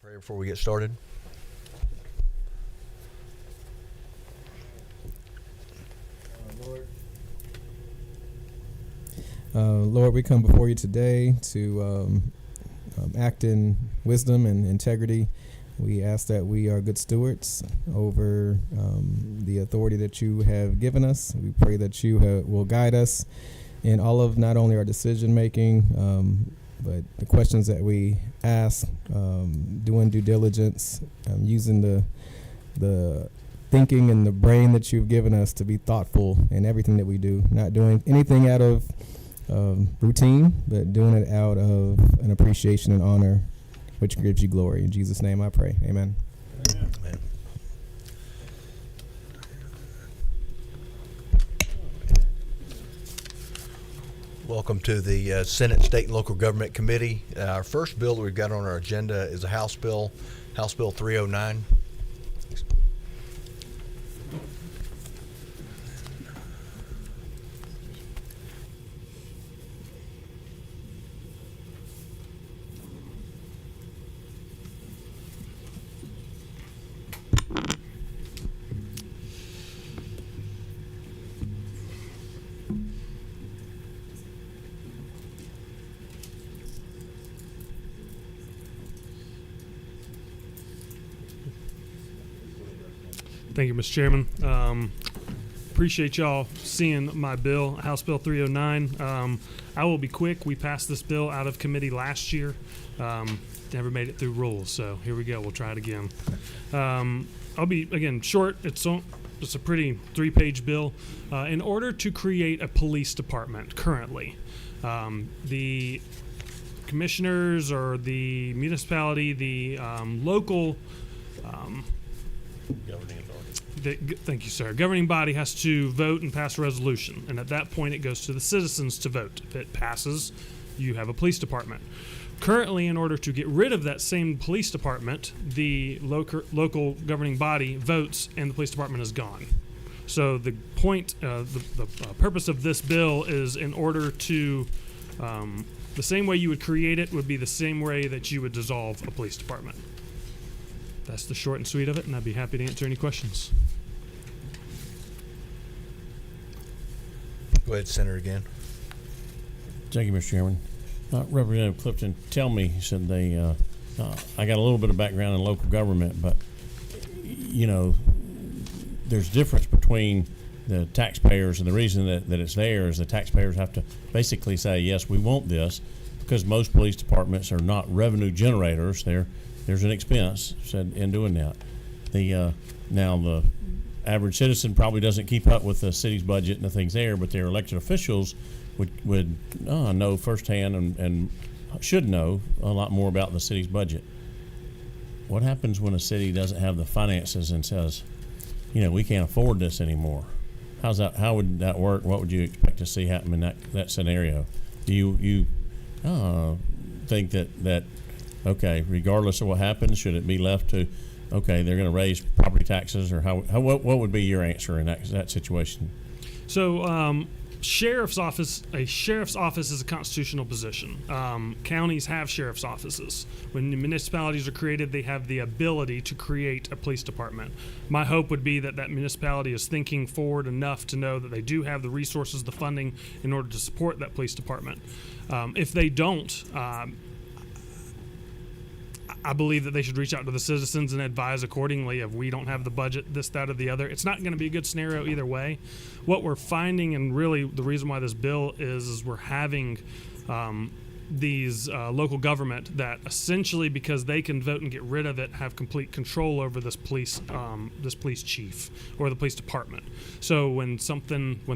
Pray before we get started. Lord, we come before you today to act in wisdom and integrity. We ask that we are good stewards over the authority that you have given us. We pray that you will guide us in all of not only our decision making, but the questions that we ask, doing due diligence, using the thinking and the brain that you've given us to be thoughtful in everything that we do, not doing anything out of routine, but doing it out of an appreciation and honor, which gives you glory. In Jesus' name I pray. Amen. Amen. Welcome to the Senate State and Local Government Committee. Our first bill that we've got on our agenda is a House Bill 309. Thank you, Mr. Chairman. Appreciate y'all seeing my bill, House Bill 309. I will be quick. We passed this bill out of committee last year. Never made it through rules, so here we go. We'll try it again. I'll be, again, short. It's a pretty 3-page bill. In order to create a police department currently, the commissioners or the municipality, the local Governing authority. thank you, sir. Governing body has to vote and pass a resolution, and at that point it goes to the citizens to vote. If it passes, you have a police department. Currently, in order to get rid of that same police department, the local governing body votes and the police department is gone. So the point, the purpose of this bill is in order to, the same way you would create it would be the same way that you would dissolve a police department. That's the short and sweet of it, and I'd be happy to answer any questions. Go ahead, Senator, again. Thank you, Mr. Chairman. Representative Clifton, tell me, he said I got a little bit of background in local government, but, you know, there's difference between the taxpayers, and the reason that it's there is the taxpayers have to basically say, yes, we want this, because most police departments are not revenue generators. There's an expense in doing that. Now the average citizen probably doesn't keep up with the city's budget and the things there, but their elected officials would know firsthand and should know a lot more about the city's budget. What happens when a city doesn't have the finances and says, you know, we can't afford this anymore? How would that work? What would you expect to see happen in that scenario? Do you think that okay, regardless of what happens, should it be left to, okay, they're going to raise property taxes, or what would be your answer in that situation? So, a sheriff's office is a constitutional position. Counties have sheriff's offices. When the municipalities are created, they have the ability to create a police department. My hope would be that municipality is thinking forward enough to know that they do have the resources, the funding in order to support that police department. If they don't, I believe that they should reach out to the citizens and advise accordingly. If we don't have the budget, this, that, or the other, it's not going to be a good scenario either way. What we're finding, and really the reason why this bill is we're having these local government that essentially, because they can vote and get rid of it, have complete control over this police chief or the police department. So when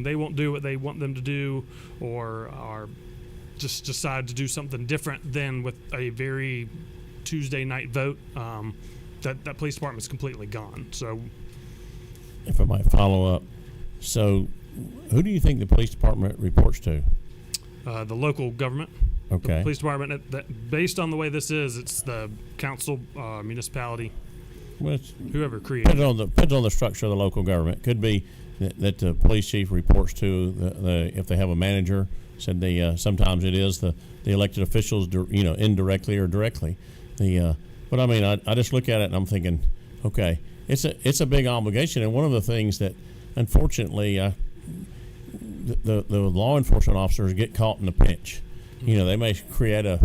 they won't do what they want them to do, or just decide to do something different than with a very Tuesday night vote, that police department is completely gone. So, if I might follow up, so who do you think the police department reports to? The local government. Okay. The police department. Based on the way this is, it's the council, municipality, Well, whoever created. Depends on the structure of the local government. Could be that the police chief reports to if they have a manager. Said sometimes it is the elected officials, indirectly or directly. But I mean, I just look at it and I'm thinking, okay, it's a big obligation, and one of the things that, unfortunately, the law enforcement officers get caught in a pinch. You know, they may create a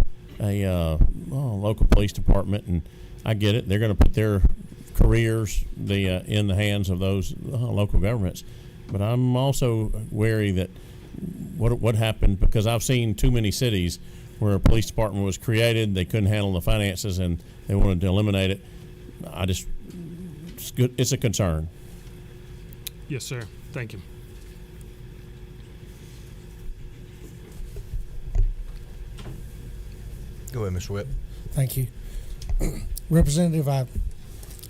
local police department, and I get it. They're going to put their careers in the hands of those local governments. But I'm also wary that what happened, because I've seen too many cities where a police department was created, they couldn't handle the finances, and they wanted to eliminate it. It's a concern. Yes, sir. Thank you. Go ahead, Mr. Whip. Thank you. Representative, I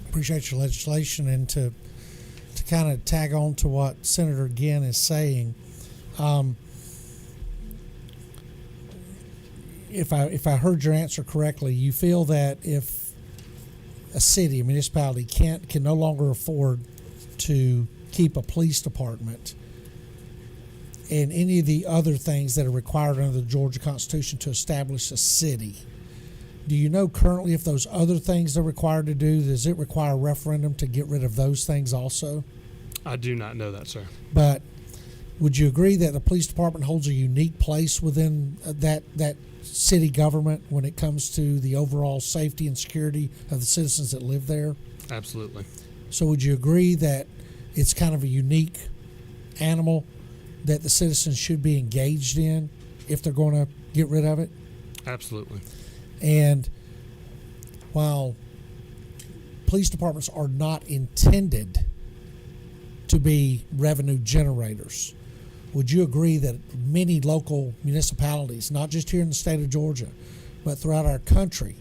appreciate your legislation, and to kind of tag on to what Senator Ginn is saying, if I heard your answer correctly, you feel that if a city, a municipality can no longer afford to keep a police department and any of the other things that are required under the Georgia Constitution to establish a city, do you know currently if those other things they're required to do, does it require a referendum to get rid of those things also? I do not know that, sir. But would you agree that the police department holds a unique place within that city government when it comes to the overall safety and security of the citizens that live there? Absolutely. So would you agree that it's kind of a unique animal that the citizens should be engaged in if they're going to get rid of it? Absolutely. And while police departments are not intended to be revenue generators, would you agree that many local municipalities, not just here in the state of Georgia, but throughout our country,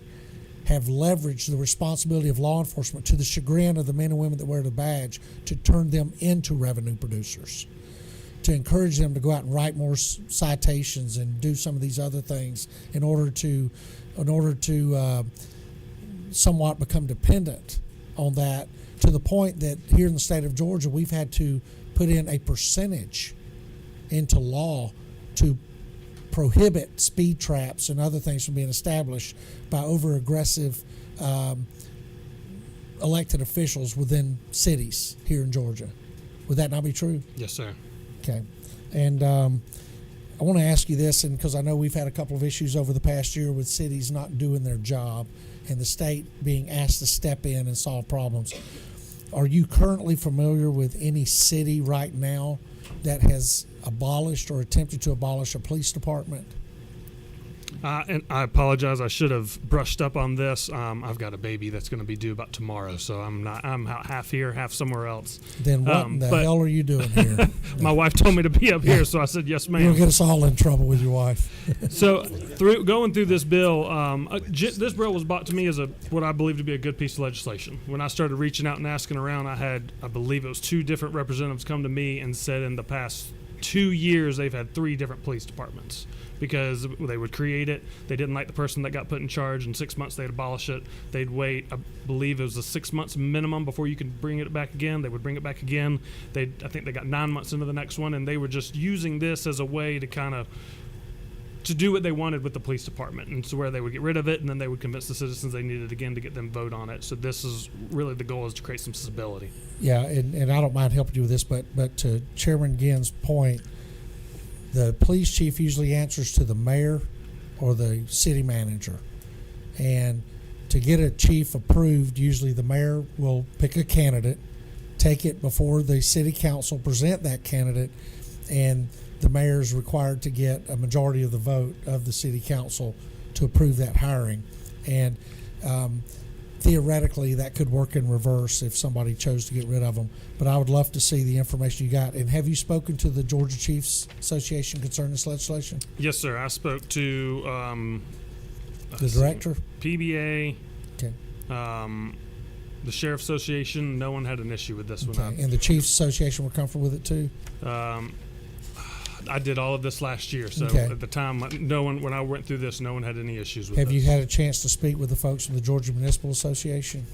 have leveraged the responsibility of law enforcement to the chagrin of the men and women that wear the badge to turn them into revenue producers, to encourage them to go out and write more citations and do some of these other things in order to somewhat become dependent on that, to the point that here in the state of Georgia we've had to put in a percentage into law to prohibit speed traps and other things from being established by over aggressive elected officials within cities here in Georgia. Would that not be true? Yes, sir. Okay. And I want to ask you this, and because I know we've had a couple of issues over the past year with cities not doing their job and the state being asked to step in and solve problems. Are you currently familiar with any city right now that has abolished or attempted to abolish a police department? And I apologize. I should have brushed up on this. I've got a baby that's going to be due about tomorrow, so I'm half here, half somewhere else. Then what in the hell are you doing here? My wife told me to be up here, so I said yes, ma'am. You'll get us all in trouble with your wife. So going through this bill, this bill was brought to me as what I believe to be a good piece of legislation. When I started reaching out and asking around, I believe it was 2 different representatives come to me and said in the past 2 years they've had 3 different police departments, because they would create it. They didn't like the person that got put in charge. In 6 months, they'd abolish it. They'd wait, I believe it was a 6 months minimum before you could bring it back again. They would bring it back again. I think they got 9 months into the next one, and they were just using this as a way to kind of to do what they wanted with the police department, and so where they would get rid of it, and then they would convince the citizens they needed again to get them vote on it. So this is really the goal, is to create some stability. Yeah, and I don't mind helping you with this, but to Chairman Ginn's point, the police chief usually answers to the mayor or the city manager. And to get a chief approved, usually the mayor will pick a candidate, take it before the city council, present that candidate, and the mayor is required to get a majority of the vote of the city council to approve that hiring. And theoretically, that could work in reverse if somebody chose to get rid of them. But I would love to see the information you got. And have you spoken to the Georgia Chiefs Association concerning this legislation? Yes, sir. I spoke to The director? PBA, Okay. the Sheriff Association. No one had an issue with this one. Okay. And the Chiefs Association were comfortable with it too? I did all of this last year, so Okay. at the time, when I went through this, no one had any issues with Have this. you had a chance to speak with the folks from the Georgia Municipal Association?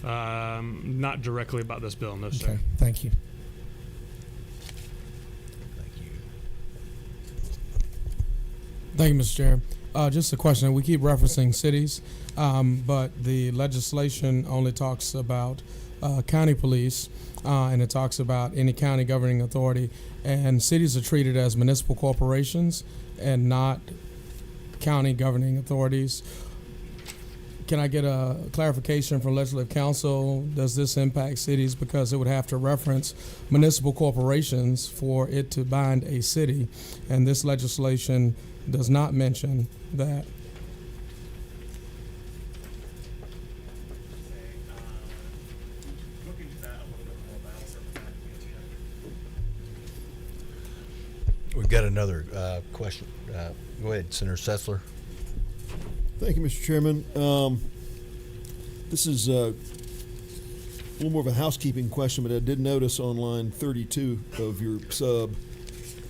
Not directly about this bill, no, Okay, sir. thank you. Thank you. Thank you, Mr. Chair. Just a question. We keep referencing cities, but the legislation only talks about county police, and it talks about any county governing authority. And cities are treated as municipal corporations and not county governing authorities. Can I get a clarification from Legislative Council? Does this impact cities? Because it would have to reference municipal corporations for it to bind a city, and this legislation does not mention that. We've got another question. Go ahead, Senator Sessler. Thank you, Mr. Chairman. This is a little more of a housekeeping question, but I did notice on line 32 of your sub,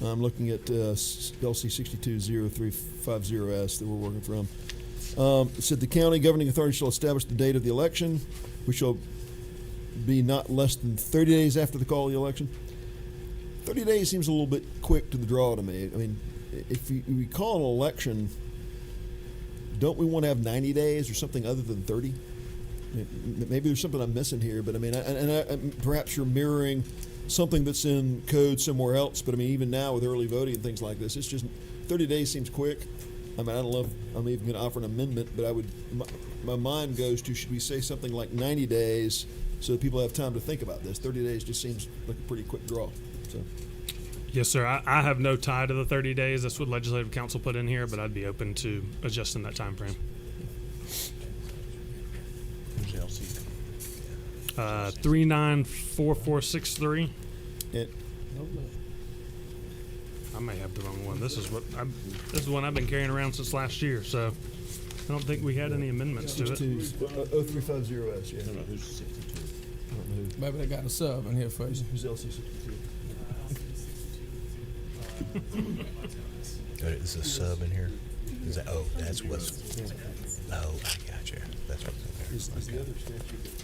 I'm looking at LC 620350S that we're working from. It said the county governing authority shall establish the date of the election, which shall be not less than 30 days after the call of the election. 30 days seems a little bit quick to the draw to me. I mean, if we call an election, don't we want to have 90 days or something other than 30? Maybe there's something I'm missing here, but I mean, perhaps you're mirroring something that's in code somewhere else. But I mean, even now with early voting and things like this, it's just 30 days seems quick. I mean, I don't know if I'm even going to offer an amendment, but my mind goes to, should we say something like 90 days so that people have time to think about this? 30 days just seems like a pretty quick draw. So. Yes, sir. I have no tie to the 30 days. That's what Legislative Council put in here, but I'd be open to adjusting that time frame. 394463. I may have the wrong one. This is the one I've been carrying around since last year. So I don't think we had any amendments to it. 0350S. Yeah. Maybe they got a sub in here for you. Who's LC 62? Is a sub in here? Is that? Oh, that's what's. Oh, I got you. That's what's in there. Is the other statute that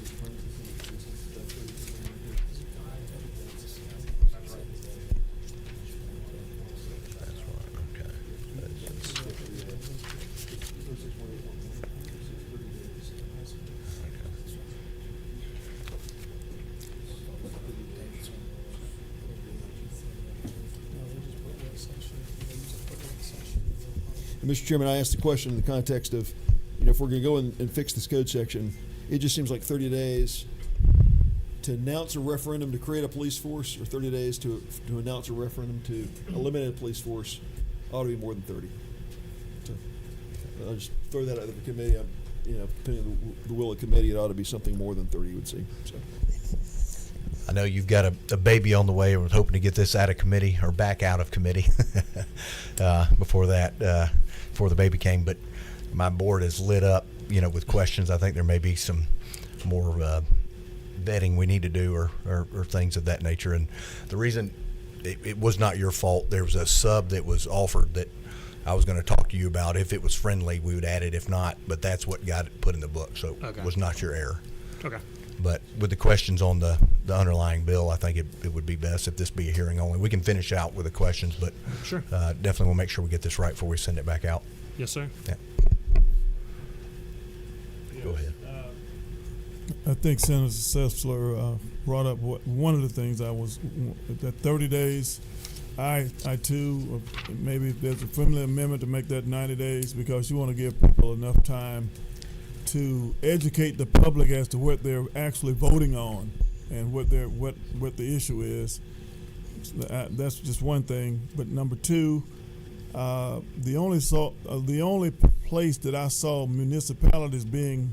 That's right. Okay. Mr. Chairman, I asked the question in the context of, if we're going to go and fix this code section, it just seems like 30 days to announce a referendum to create a police force, or 30 days to announce a referendum to eliminate a police force ought to be more than 30. So I'll just throw that out of the committee. Depending on the will of the committee, it ought to be something more than 30, you would see. So. I know you've got a baby on the way. We're hoping to get this out of committee or back out of committee before the baby came. But my board is lit up, with questions. I think there may be some more vetting we need to do or things of that nature. And the reason it was not your fault, there was a sub that was offered that I was going to talk to you about. If it was friendly, we would add it. If not, but that's what got it put in the book. So Okay. It was not your error. Okay. But with the questions on the underlying bill, I think it would be best if this be a hearing only. We can finish out with the questions, but Sure. Definitely we'll make sure we get this right before we send it back out. Yes, sir. Yeah. Go ahead. I think Senator Sessler brought up one of the things that 30 days. I too, maybe there's a friendly amendment to make that 90 days, because you want to give people enough time to educate the public as to what they're actually voting on and what the issue is. That's just one thing. But number two, the only place that I saw municipalities being,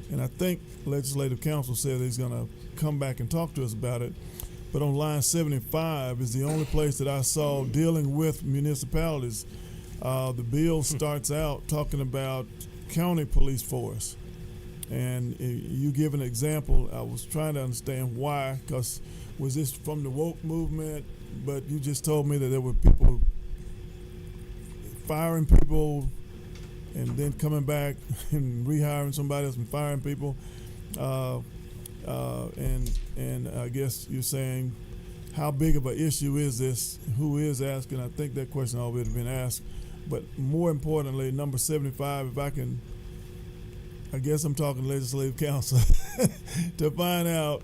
and I think Legislative Council said he's going to come back and talk to us about it, but on line 75 is the only place that I saw dealing with municipalities. The bill starts out talking about county police force, and you give an example. I was trying to understand why, because was this from the woke movement? But you just told me that there were people firing people and then coming back and rehiring somebody else and firing people, and I guess you're saying, how big of an issue is this? Who is asking? I think that question already been asked, But more importantly, number 75, if I can, I guess I'm talking legislative council, to find out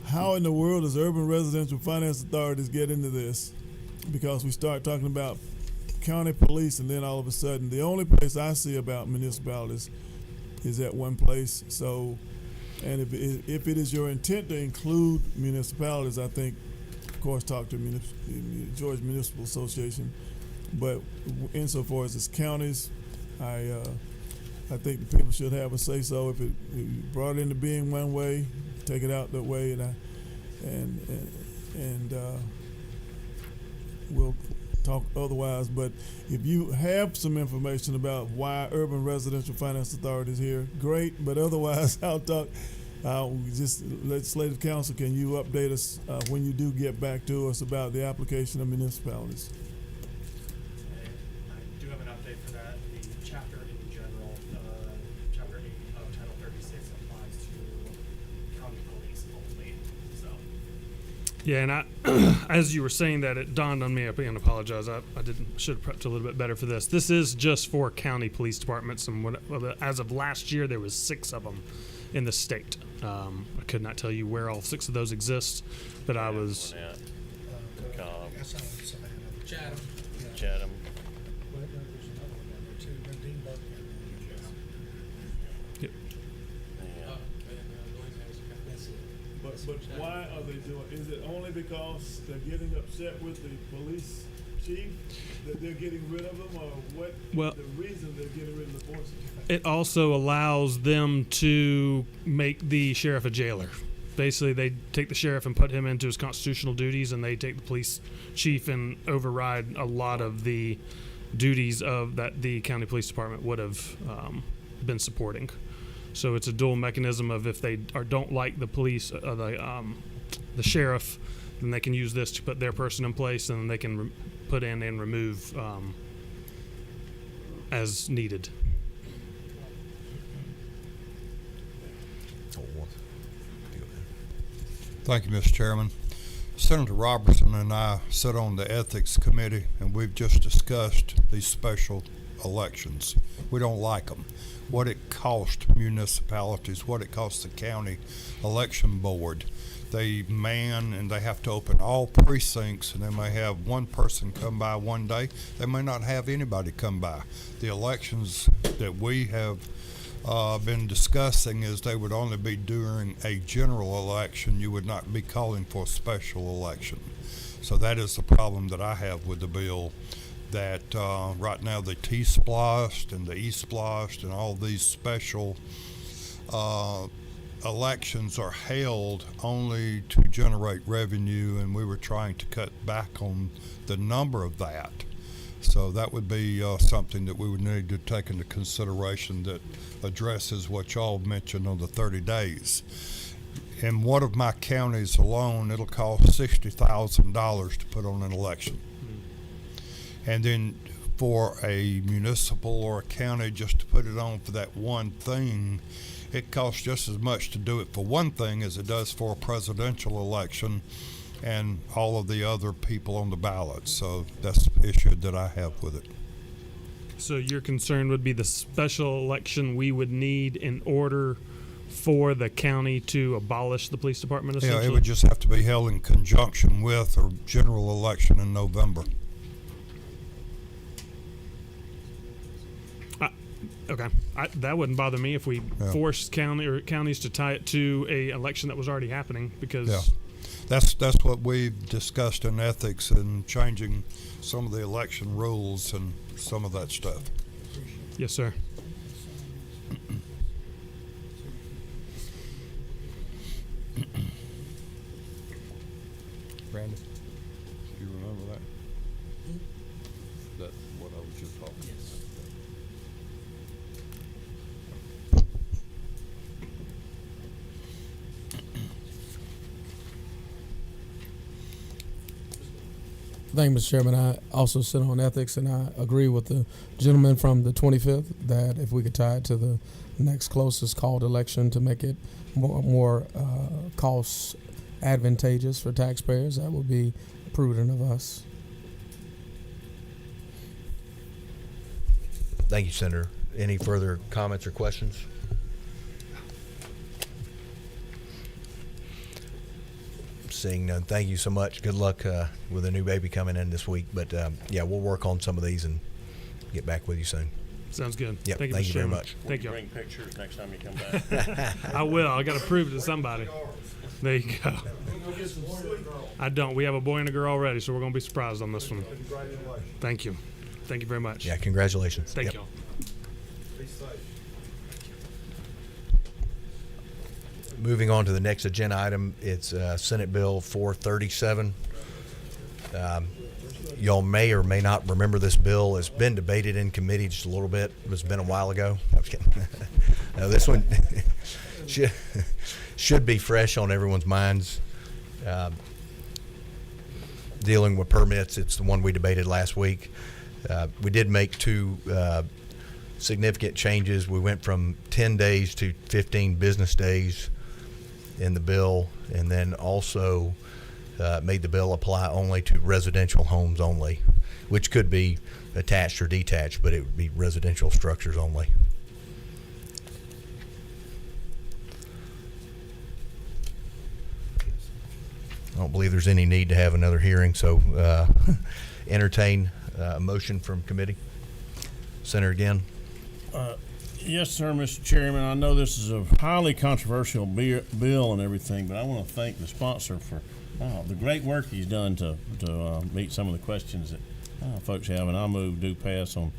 how in the world does Urban Residential Finance Authorities get into this? Because we start talking about county police, and then all of a sudden, the only place I see about municipalities is at one place. So, and if it is your intent to include municipalities, I think, of course, talk to Georgia Municipal Association. But insofar as it's counties, I think the people should have a say so. If you brought it into being one way, take it out that way, and we'll talk otherwise. But if you have some information about why Urban Residential Finance Authority is here, great. But otherwise, I'll talk. Just legislative council, can you update us when you do get back to us about the application of municipalities? I do have an update for that. The chapter in general, chapter 8 of Title 36 applies to county police only. So. Yeah, and I, as you were saying that, it dawned on me. I again apologize. I should have prepped a little bit better for this. This is just for county police departments, and as of last year, there was 6 of them in the state. I could not tell you where all 6 of those exist, but I was. Cobb, Chatham. Chatham. There's another one down there too. Dean Buck. Yep. But why are they doing? Is it only because they're getting upset with the police chief that they're getting rid of them, or what? Well, the reason they're getting rid of the forces? it also allows them to make the sheriff a jailer. Basically, they take the sheriff and put him into his constitutional duties, and they take the police chief and override a lot of the duties of that the county police department would have been supporting. So it's a dual mechanism of if they don't like the police, the sheriff, then they can use this to put their person in place, and then they can put in and remove as needed. Thank you, Mr. Chairman. Senator Robertson and I sit on the Ethics Committee, and we've just discussed these special elections. We don't like them. What it costs municipalities, what it costs the county election board. They man and they have to open all precincts, and they may have one person come by one day. They may not have anybody come by. The elections that we have been discussing is they would only be during a general election. You would not be calling for a special election. So that is the problem that I have with the bill, that right now the T-Splost and the E-Splost and all these special elections are held only to generate revenue, and we were trying to cut back on the number of that. So that would be something that we would need to take into consideration that addresses what y'all mentioned on the 30 days. In one of my counties alone, it'll cost $60,000 to put on an election. And then for a municipal or a county just to put it on for that one thing, it costs just as much to do it for one thing as it does for a presidential election and all of the other people on the ballot. So that's the issue that I have with it. So your concern would be the special election we would need in order for the county to abolish the police department, essentially? Yeah, it would just have to be held in conjunction with a general election in November. Okay, that wouldn't bother me if we forced counties to tie it to a election that was already happening, because that's what we've discussed in ethics and changing some of the election rules and some of that stuff. Yes, sir. Brandon. You remember that? That's what I was just talking about. Thank you, Mr. Chairman. I also sit on ethics, and I agree with the gentleman from the 25th that if we could tie it to the next closest called election to make it more cost advantageous for taxpayers, that would be prudent of us. Thank you, Senator. Any further comments or questions? Seeing none, thank you so much. Good luck with a new baby coming in this week. But yeah, we'll work on some of these and get back with you soon. Sounds good. Yep, Thank you, thank Mr. you very Chairman. much. Thank you. Bring pictures next time you come back. I will. I got to prove it to somebody. There you go. I don't. We have a boy and a girl already, so we're going to be surprised on this one. Thank you. Thank you very much. Yeah, congratulations. Thank Yep. you. Moving on to the next agenda item, it's Senate Bill 437. Y'all may or may not remember this bill. It's been debated in committee just a little bit. It's been a while ago. I was kidding. No, this one should be fresh on everyone's minds. Dealing with permits, it's the one we debated last week. We did make two significant changes. We went from 10 days to 15 business days in the bill, and then also made the bill apply only to residential homes only, which could be attached or detached, but it would be residential structures only. I don't believe there's any need to have another hearing, so entertain a motion from committee. Senator again. Yes, sir, Mr. Chairman. I know this is a highly controversial bill and everything, but I want to thank the sponsor for the great work he's done to meet some of the questions that folks have. And I move do pass on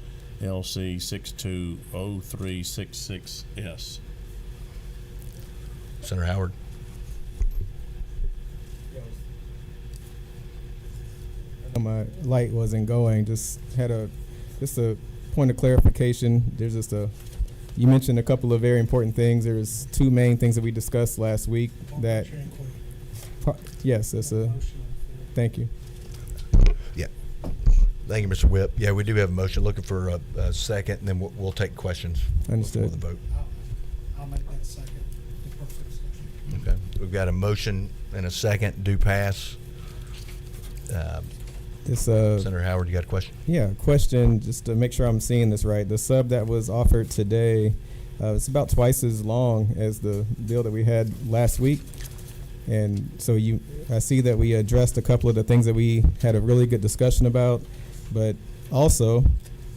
LC 620366S. Senator Howard. My light wasn't going. Just a point of clarification. There's just you mentioned a couple of very important things. There's two main things that we discussed last week. That yes, that's a thank you. Yeah. Thank you, Mr. Whip. Yeah, we do have a motion. Looking for a second, and then we'll take questions Understood. before the vote. I'll make that second. Okay. We've got a motion and a second. Do pass. Senator Howard, you got a question? Yeah, question, just to make sure I'm seeing this right. The sub that was offered today, it's about twice as long as the bill that we had last week. And so I see that we addressed a couple of the things that we had a really good discussion about, but also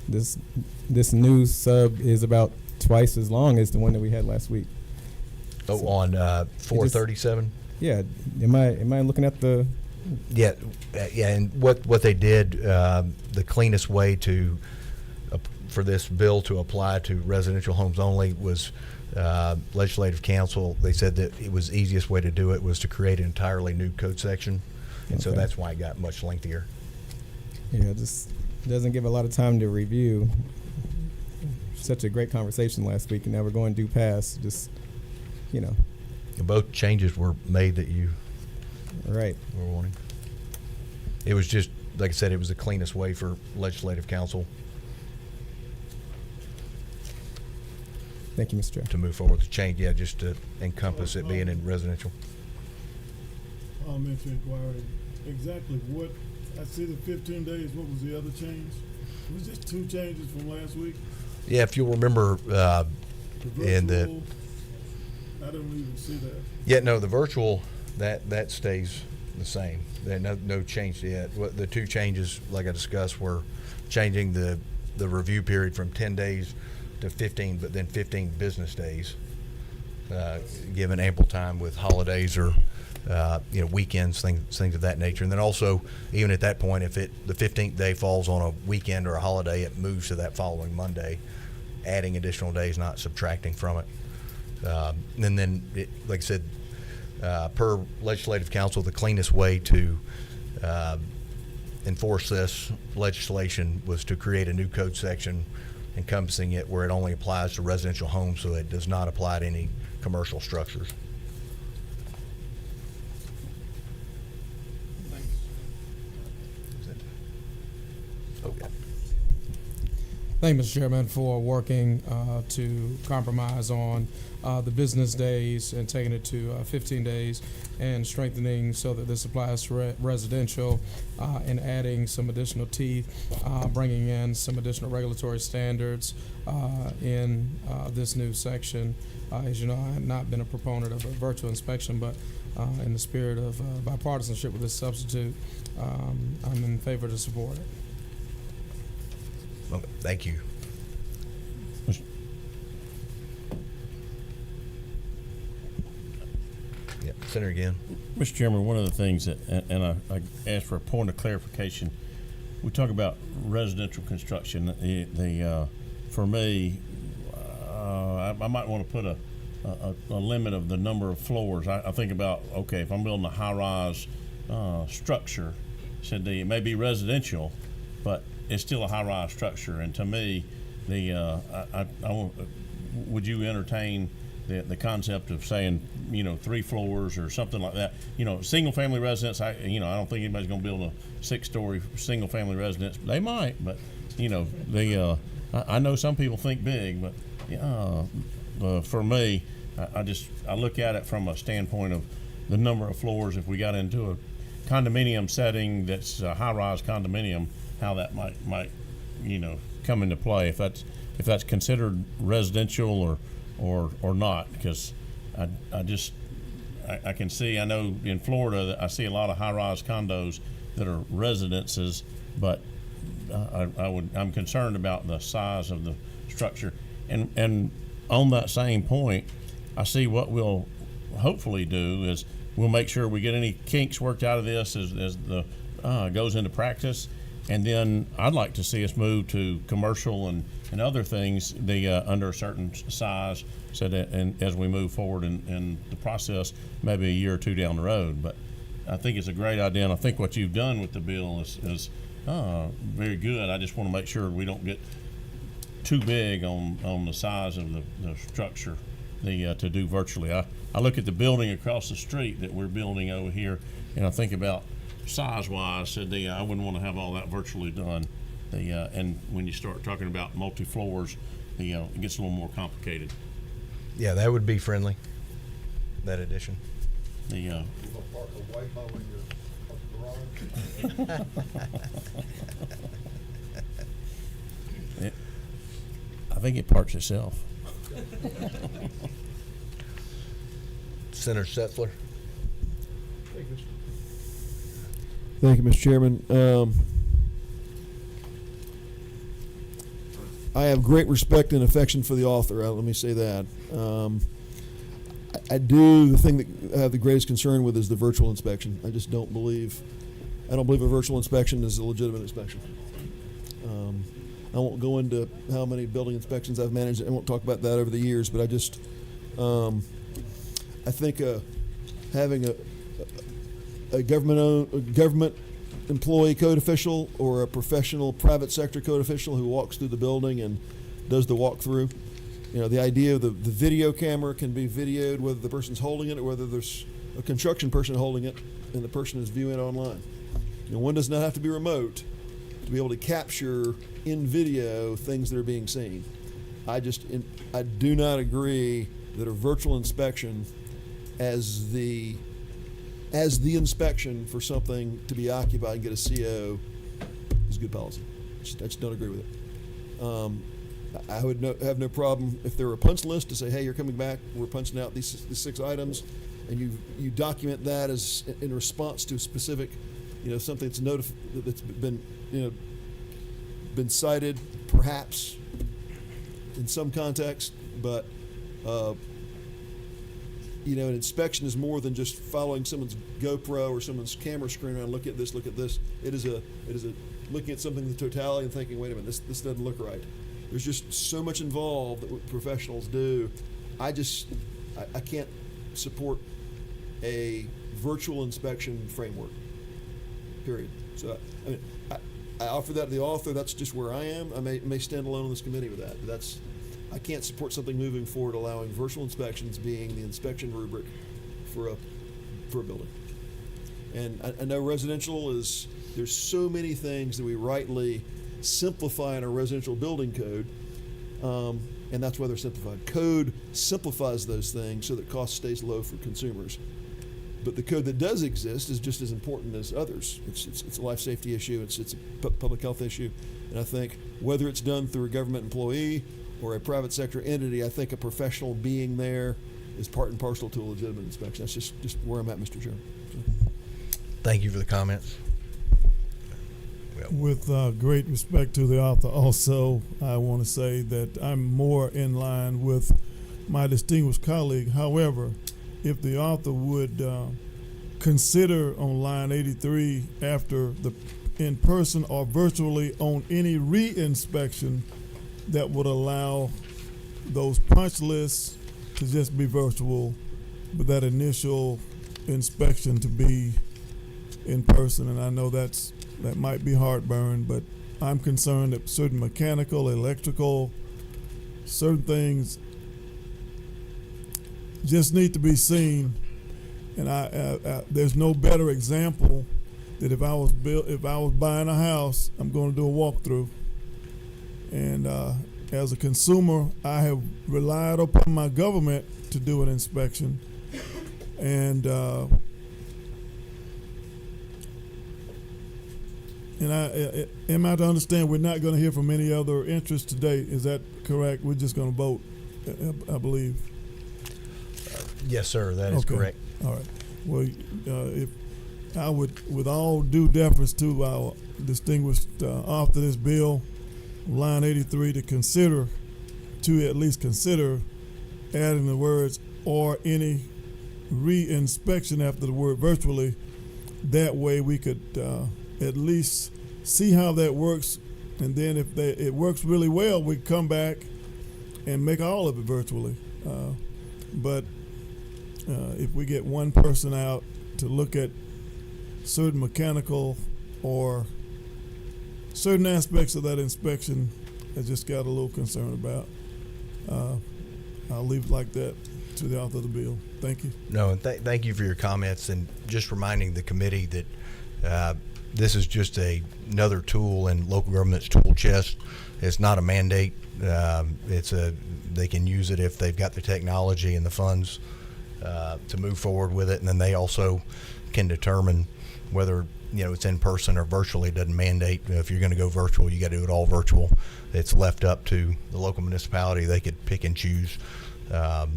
this new sub is about twice as long as the one that we had last week. Oh, on 437? Yeah, am I looking at the... Yeah, and what they did, the cleanest way to for this bill to apply to residential homes only was legislative council. They said that it was easiest way to do it was to create an entirely new code section, and so Okay. that's why it got much lengthier. Yeah, just doesn't give a lot of time to review. Such a great conversation last week, and now we're going to do pass. Just, Both changes were made that you right. were wanting. It was just, like I said, it was the cleanest way for legislative council Thank you, Mr. Chair. to move forward with the change. Yeah, just to encompass it being in residential. Parliamentary inquiry. Exactly what, I see the 15 days, what was the other change? Was this two changes from last week? Yeah, if you'll remember, The in the virtual, I don't even see that. yeah, no, the virtual that stays the same. There no change yet. What the two changes, like I discussed, were changing the review period from 10 days to 15, but then 15 business days, given ample time with holidays or weekends, things of that nature. And then also, even at that point, if the 15th day falls on a weekend or a holiday, it moves to that following Monday, adding additional days, not subtracting from it. And then, like I said, per legislative council, the cleanest way to enforce this legislation was to create a new code section encompassing it where it only applies to residential homes, so it does not apply to any commercial structures. Thank you, Mr. Chairman, for working to compromise on the business days and taking it to 15 days and strengthening so that this applies to residential and adding some additional teeth, bringing in some additional regulatory standards in this new section. As you know, I have not been a proponent of a virtual inspection, but in the spirit of bipartisanship with this substitute, I'm in favor to support it. Okay, thank you. Yeah, Senator again. Mr. Chairman, one of the things that, and I asked for a point of clarification. We talk about residential construction. For me, I might want to put a limit of the number of floors. I think about, okay, if I'm building a high-rise structure, said it may be residential, but it's still a high-rise structure. And to me, would you entertain the concept of saying, 3 floors or something like that? Single-family residence. I don't think anybody's going to build a 6-story single-family residence. They might, but I know some people think big, but for me, I look at it from a standpoint of the number of floors. If we got into a condominium setting that's a high-rise condominium, how that might come into play, if that's considered residential or not, because I can see, I know in Florida that I see a lot of high-rise condos that are residences, but I'm concerned about the size of the structure. And on that same point, I see what we'll hopefully do is we'll make sure we get any kinks worked out of this as the goes into practice. And then I'd like to see us move to commercial and other things under a certain size, so that and as we move forward in the process, maybe a year or two down the road. But I think it's a great idea, and I think what you've done with the bill is very good. I just want to make sure we don't get too big on the size of the structure to do virtually. I look at the building across the street that we're building over here, and I think about size-wise, said I wouldn't want to have all that virtually done. And when you start talking about multi-floors, it gets a little more complicated. Yeah, that would be friendly, that addition. I think it parks itself. Senator Setzler. Thank you, Mr. Chairman. I have great respect and affection for the author. Let me say that. I do. The thing that I have the greatest concern with is the virtual inspection. I just don't believe. I don't believe a virtual inspection is a legitimate inspection. I won't go into how many building inspections I've managed. I won't talk about that over the years, but I just, I think having a government employee code official or a professional private sector code official who walks through the building and does the walkthrough. The idea of the video camera can be videoed whether the person's holding it or whether there's a construction person holding it and the person is viewing it online. One does not have to be remote to be able to capture in video things that are being seen. I do not agree that a virtual inspection as the inspection for something to be occupied and get a CO is good policy. I just don't agree with it. I would have no problem if there were a punch list to say, hey, you're coming back, we're punching out these 6 items, and you document that as in response to a specific, something that's been cited, perhaps in some context, but an inspection is more than just following someone's GoPro or someone's camera screen around. Look at this. It is a looking at something in the totality and thinking, wait a minute, this doesn't look right. There's just so much involved that what professionals do. I can't support a virtual inspection framework. Period. So I offer that to the author. That's just where I am. I may stand alone on this committee with that. But I can't support something moving forward allowing virtual inspections being the inspection rubric for a building. And I know residential there's so many things that we rightly simplifying our residential building code. And that's why they're simplified. Code simplifies those things so that cost stays low for consumers. But the code that does exist is just as important as others. It's a life safety issue. It's a public health issue. And I think whether it's done through a government employee or a private sector entity, I think a professional being there is part and parcel to a legitimate inspection. That's just where I'm at, Mr. Chairman. So. Thank you for the comments. With great respect to the author, also, I want to say that I'm more in line with my distinguished colleague. However, if the author would consider on line 83 after the in person or virtually on any re-inspection that would allow those punch lists to just be virtual, but that initial inspection to be in person. And I know that might be heartburn, but I'm concerned that certain mechanical, electrical, certain things just need to be seen. And I there's no better example that if I was buying a house, I'm going to do a walkthrough. And as a consumer, I have relied upon my government to do an inspection. And am I to understand we're not going to hear from any other interests today? Is that correct? We're just going to vote, I believe. Yes, sir. That is correct. All right. Well, if I would, with all due deference to our distinguished author of this bill, line 83, to at least consider adding the words "or any re-inspection" after the word "virtually." That way, we could at least see how that works, and then if it works really well, we come back and make all of it virtually. But if we get one person out to look at certain mechanical or certain aspects of that inspection, I just got a little concerned about. I'll leave it like that to the author of the bill. Thank you. No, and thank you for your comments, and just reminding the committee that this is just another tool in local government's tool chest. It's not a mandate. They can use it if they've got the technology and the funds to move forward with it, and then they also can determine whether it's in person or virtually. It doesn't mandate. If you're going to go virtual, you got to do it all virtual. It's left up to the local municipality. They could pick and choose. That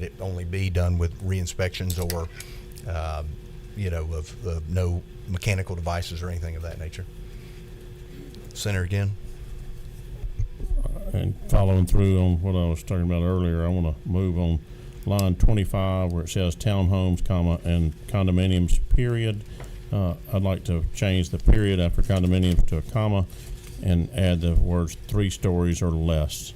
it only be done with re-inspections or of no mechanical devices or anything of that nature. Senator again. And following through on what I was talking about earlier, I want to move on line 25 where it says townhomes, comma, and condominiums, period. I'd like to change the period after condominiums to a comma and add the words 3 stories or less.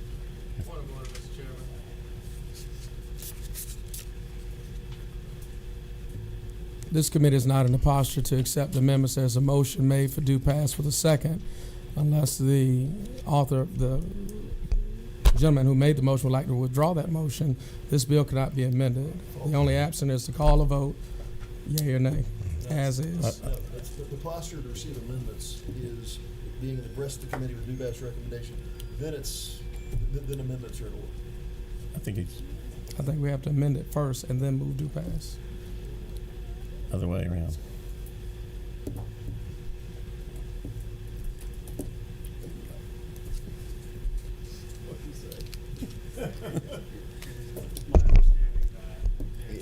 This committee is not in a posture to accept amendments. There's a motion made for due pass for the second, unless the author, the gentleman who made the motion, would like to withdraw that motion. This bill cannot be amended. The only absent is to call a vote, yea or nay, as is. The posture to receive amendments is being abreast of the committee with due pass recommendation. Then amendments are in order. I think we have to amend it first and then move due pass. Other way around.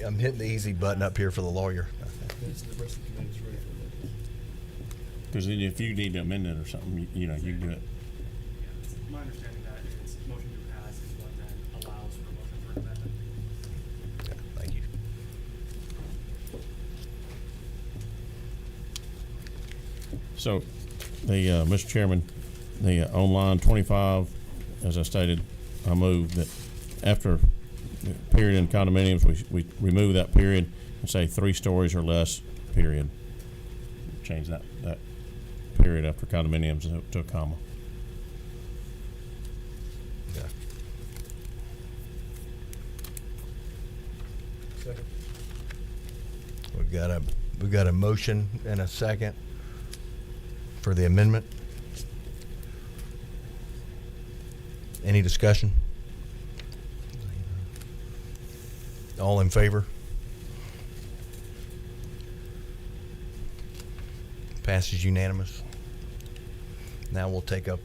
I'm hitting the easy button up here for the lawyer. Because if you need to amend it or something, you can do it. It's my understanding that it's motion to pass is what then allows for motion for amendment. Yeah, thank you. So, Mr. Chairman, on line 25, as I stated, I move that after the period in condominiums, we remove that period and say 3 stories or less, period. Change that period after condominiums to a comma. Yeah. Second. We've got a motion and a second for the amendment. Any discussion? All in favor? Passes unanimous. Now we'll take up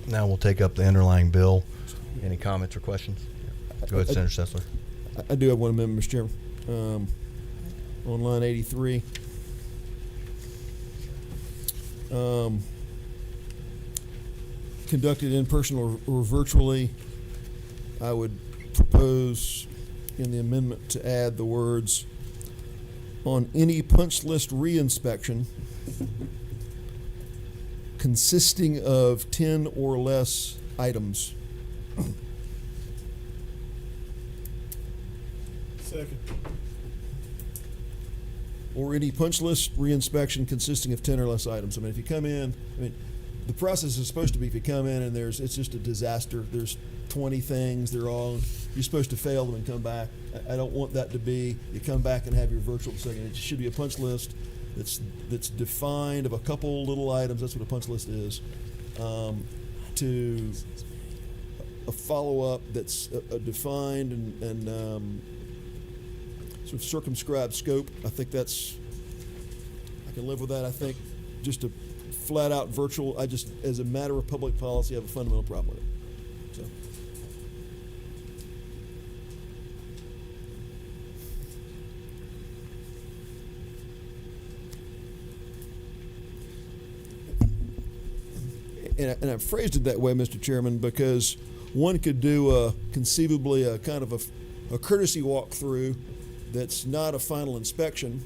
the underlying bill. Any comments or questions? Go ahead, Senator Sessler. I do have one amendment, Mr. Chairman. On line 83. Conducted in person or virtually, I would propose in the amendment to add the words, on any punch list reinspection consisting of 10 or less items. Second. Or any punch list reinspection consisting of 10 or less items. I mean, if you come in, the process is supposed to be if you come in and it's just a disaster. There's 20 things, you're supposed to fail them and come back. I don't want that to be, you come back and have your virtual second. It should be a punch list that's defined of a couple little items. That's what a punch list is. To a follow-up that's a defined and sort of circumscribed scope. I think I can live with that. I think just a flat-out virtual, as a matter of public policy, I have a fundamental problem with it. So. And I've phrased it that way, Mr. Chairman, because one could do conceivably a kind of a courtesy walkthrough that's not a final inspection,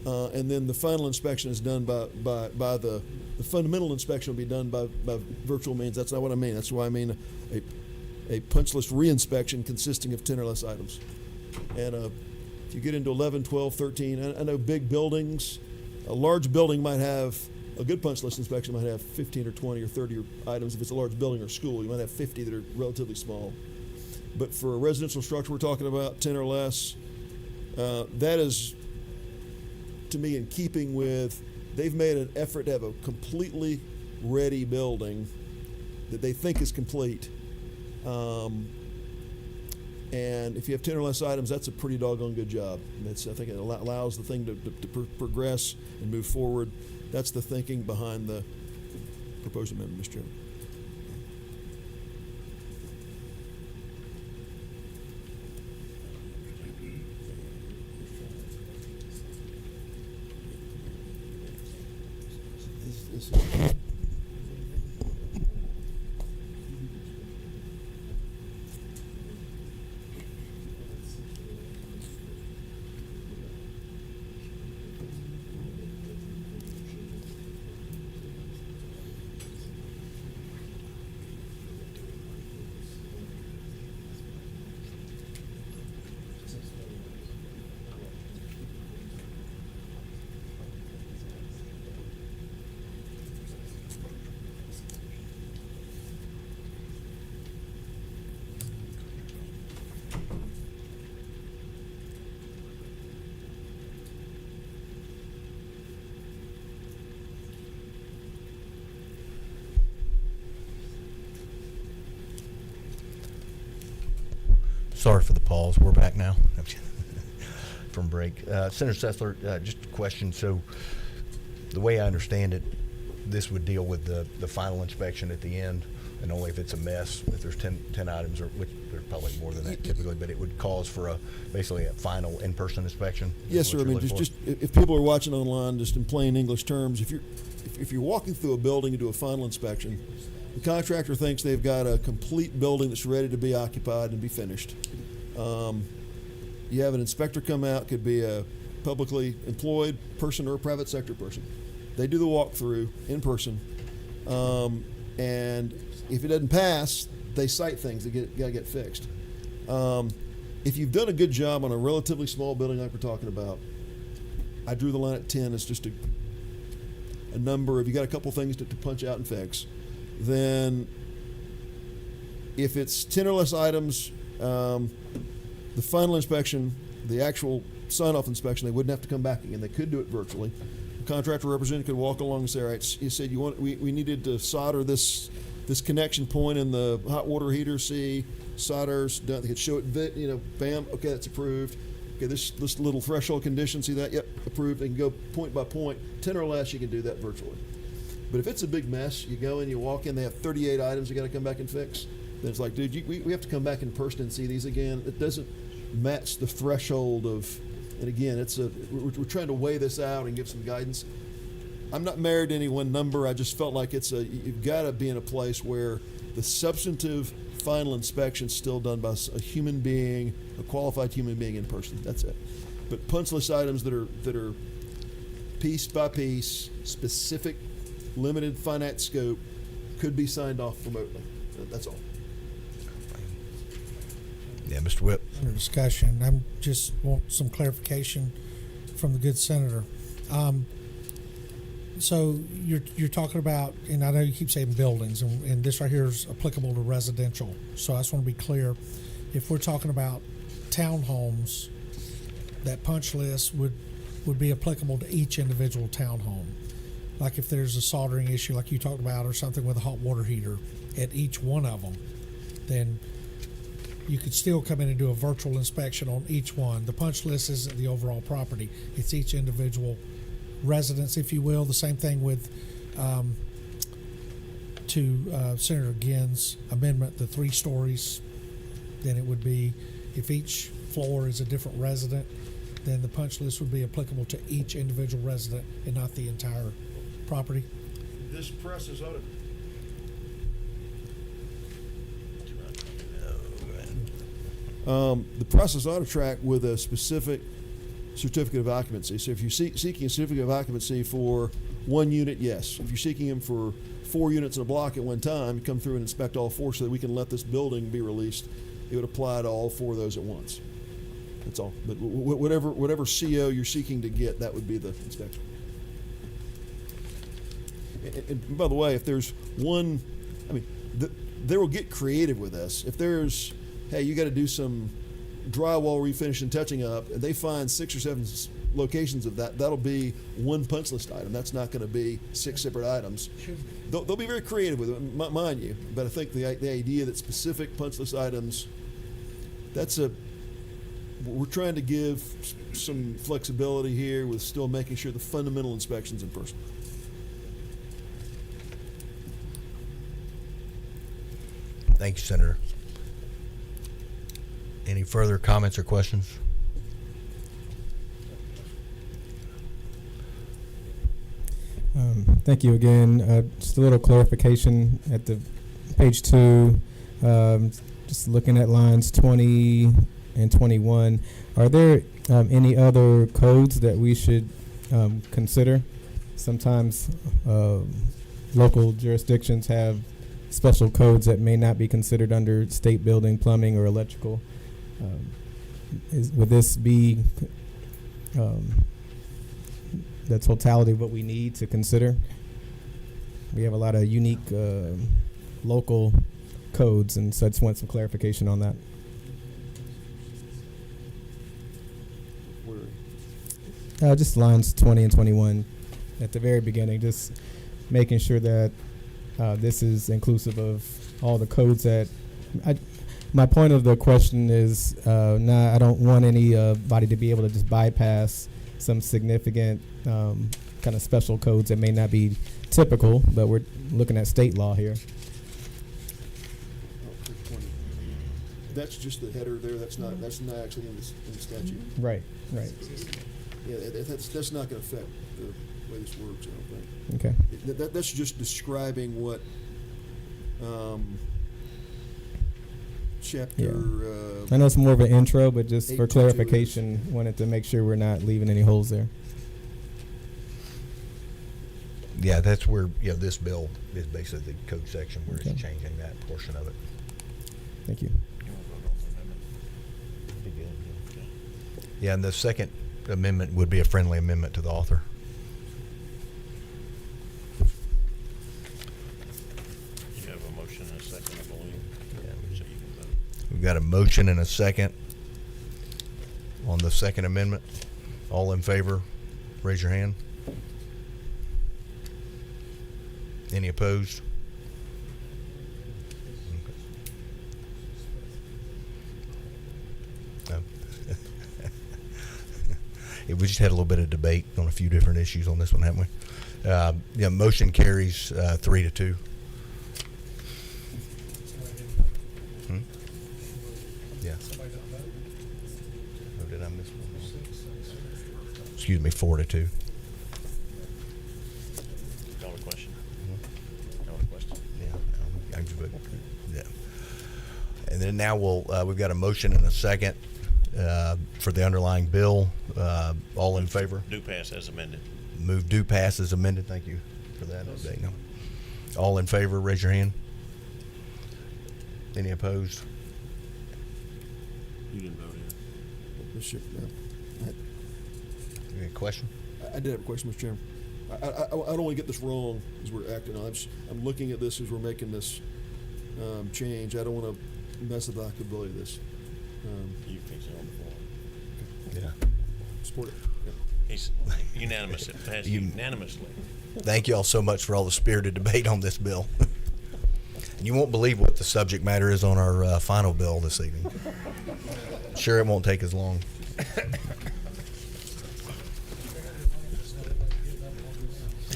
and then the final inspection is done by the fundamental inspection will be done by virtual means. That's not what I mean. That's why I mean a punch list reinspection consisting of 10 or less items. And if you get into 11, 12, 13, I know big buildings, a large building might have, a good punch list inspection might have 15 or 20 or 30 items. If it's a large building or school, you might have 50 that are relatively small. But for a residential structure, we're talking about 10 or less. That is, to me, in keeping with, they've made an effort to have a completely ready building that they think is complete. And if you have 10 or less items, that's a pretty doggone good job. I think it allows the thing to progress and move forward. That's the thinking behind the proposed amendment, Mr. Chairman. Sorry for the pause. We're back now from break. Senator Sessler, just a question. So the way I understand it, this would deal with the final inspection at the end, and only if it's a mess, if there's 10 items, or which there's probably more than that typically, but it would cause for basically a final in-person inspection. Yes, sir. I mean, just if people are watching online, just in plain English terms, if you're walking through a building to do a final inspection, the contractor thinks they've got a complete building that's ready to be occupied and be finished. You have an inspector come out, could be a publicly employed person or a private sector person. They do the walkthrough in person, and if it doesn't pass, they cite things that gotta get fixed. If you've done a good job on a relatively small building like we're talking about, I drew the line at 10 as just a number. If you got a couple things to punch out and fix, then if it's 10 or less items, the final inspection, the actual sign-off inspection, they wouldn't have to come back again. They could do it virtually. contractor representative could walk along and say, all right, you said we needed to solder this connection point in the hot water heater. See, solder's done. They could show it, bam, okay, that's approved. Okay, this little threshold condition, see that? Yep, approved. They can go point by point. 10 or less, you can do that virtually. But if it's a big mess, you go in, you walk in, they have 38 items you got to come back and fix. Then it's like, dude, we have to come back in person and see these again. It doesn't match the threshold of, and again, we're trying to weigh this out and give some guidance. I'm not married to any one number. I just felt like you've got to be in a place where the substantive final inspection still done by a human being, a qualified human being in person. That's it. But punch list items that are piece by piece, specific, limited, finite scope, could be signed off remotely. That's all. Yeah, Mr. Whip. Under discussion, I'm just want some clarification from the good senator. So you're talking about, and I know you keep saying buildings, and this right here is applicable to residential. So I just want to be clear. If we're talking about townhomes, that punch list would be applicable to each individual townhome. Like if there's a soldering issue like you talked about, or something with a hot water heater at each one of them, then you could still come in and do a virtual inspection on each one. The punch list isn't the overall property. It's each individual residence, if you will. The same thing with Senator Ginn's amendment, the 3 stories. Then it would be, if each floor is a different resident, then the punch list would be applicable to each individual resident and not the entire property. This press is audited. The process ought to track with a specific certificate of occupancy. So if you're seeking a certificate of occupancy for 1 unit, yes. If you're seeking them for 4 units in a block at one time, come through and inspect all 4 so that we can let this building be released. It would apply to all 4 of those at once. That's all. But whatever CO you're seeking to get, that would be the inspection. And by the way, if there's one, they will get creative with this. If there's, hey, you got to do some drywall refinish and touching up, and they find 6 or 7 locations of that, that'll be one punch list item. That's not going to be 6 separate items. They'll be very creative with it, mind you. But I think the idea that specific punch list items, we're trying to give some flexibility here with still making sure the fundamental inspection's in person. Thank you, Senator. Any further comments or questions? Thank you again. Just a little clarification at the page 2. Just looking at lines 20 and 21. Are there any other codes that we should consider? Sometimes local jurisdictions have special codes that may not be considered under state building, plumbing, or electrical. Would this be the totality of what we need to consider? We have a lot of unique local codes, and so I just want some clarification on that. Just lines 20 and 21 at the very beginning, just making sure that this is inclusive of all the codes that my point of the question is, I don't want anybody to be able to just bypass some significant kind of special codes that may not be typical, but we're looking at state law here. That's just the header there. That's not actually in the statute. Right. Yeah, that's not going to affect the way this works, I don't think. Okay. That's just describing what chapter. Yeah. I know it's more of an intro, but just for clarification, wanted to make sure we're not leaving any holes there. Yeah, that's where this bill is basically the code section where it's changing that portion of it. Thank you. Yeah, and the second amendment would be a friendly amendment to the author. You have a motion and a second, I believe. So you can vote. We've got a motion and a second on the second amendment. All in favor, raise your hand. Any opposed? No. Yeah, we just had a little bit of debate on a few different issues on this one, haven't we? Yeah, motion carries 3-2. Hmm? Yeah. Oh, did I miss one? Excuse me, 4-2. Call the question. Call the question. Yeah, I'm good. Yeah. And then now we've got a motion and a second for the underlying bill. All in favor? Do pass as amended. Move do pass as amended. Thank you for that. No. All in favor, raise your hand. Any opposed? You didn't vote in. Mr. Any question? I did have a question, Mr. Chairman. I don't want to get this wrong as we're acting on. I'm looking at this as we're making this change. I don't want to mess up the applicability of this. You can say on the floor. Yeah. Support it. Yeah. He's unanimous. It passed unanimously. Thank you all so much for all the spirited debate on this bill. You won't believe what the subject matter is on our final bill this evening. Sure, it won't take as long.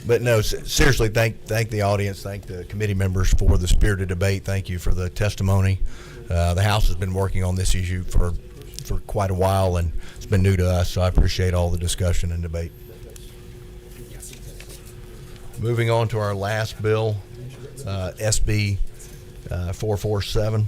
But no, seriously, thank the audience, thank the committee members for the spirited debate. Thank you for the testimony. The House has been working on this issue for quite a while, and it's been new to us, so I appreciate all the discussion and debate. Moving on to our last bill, SB 447.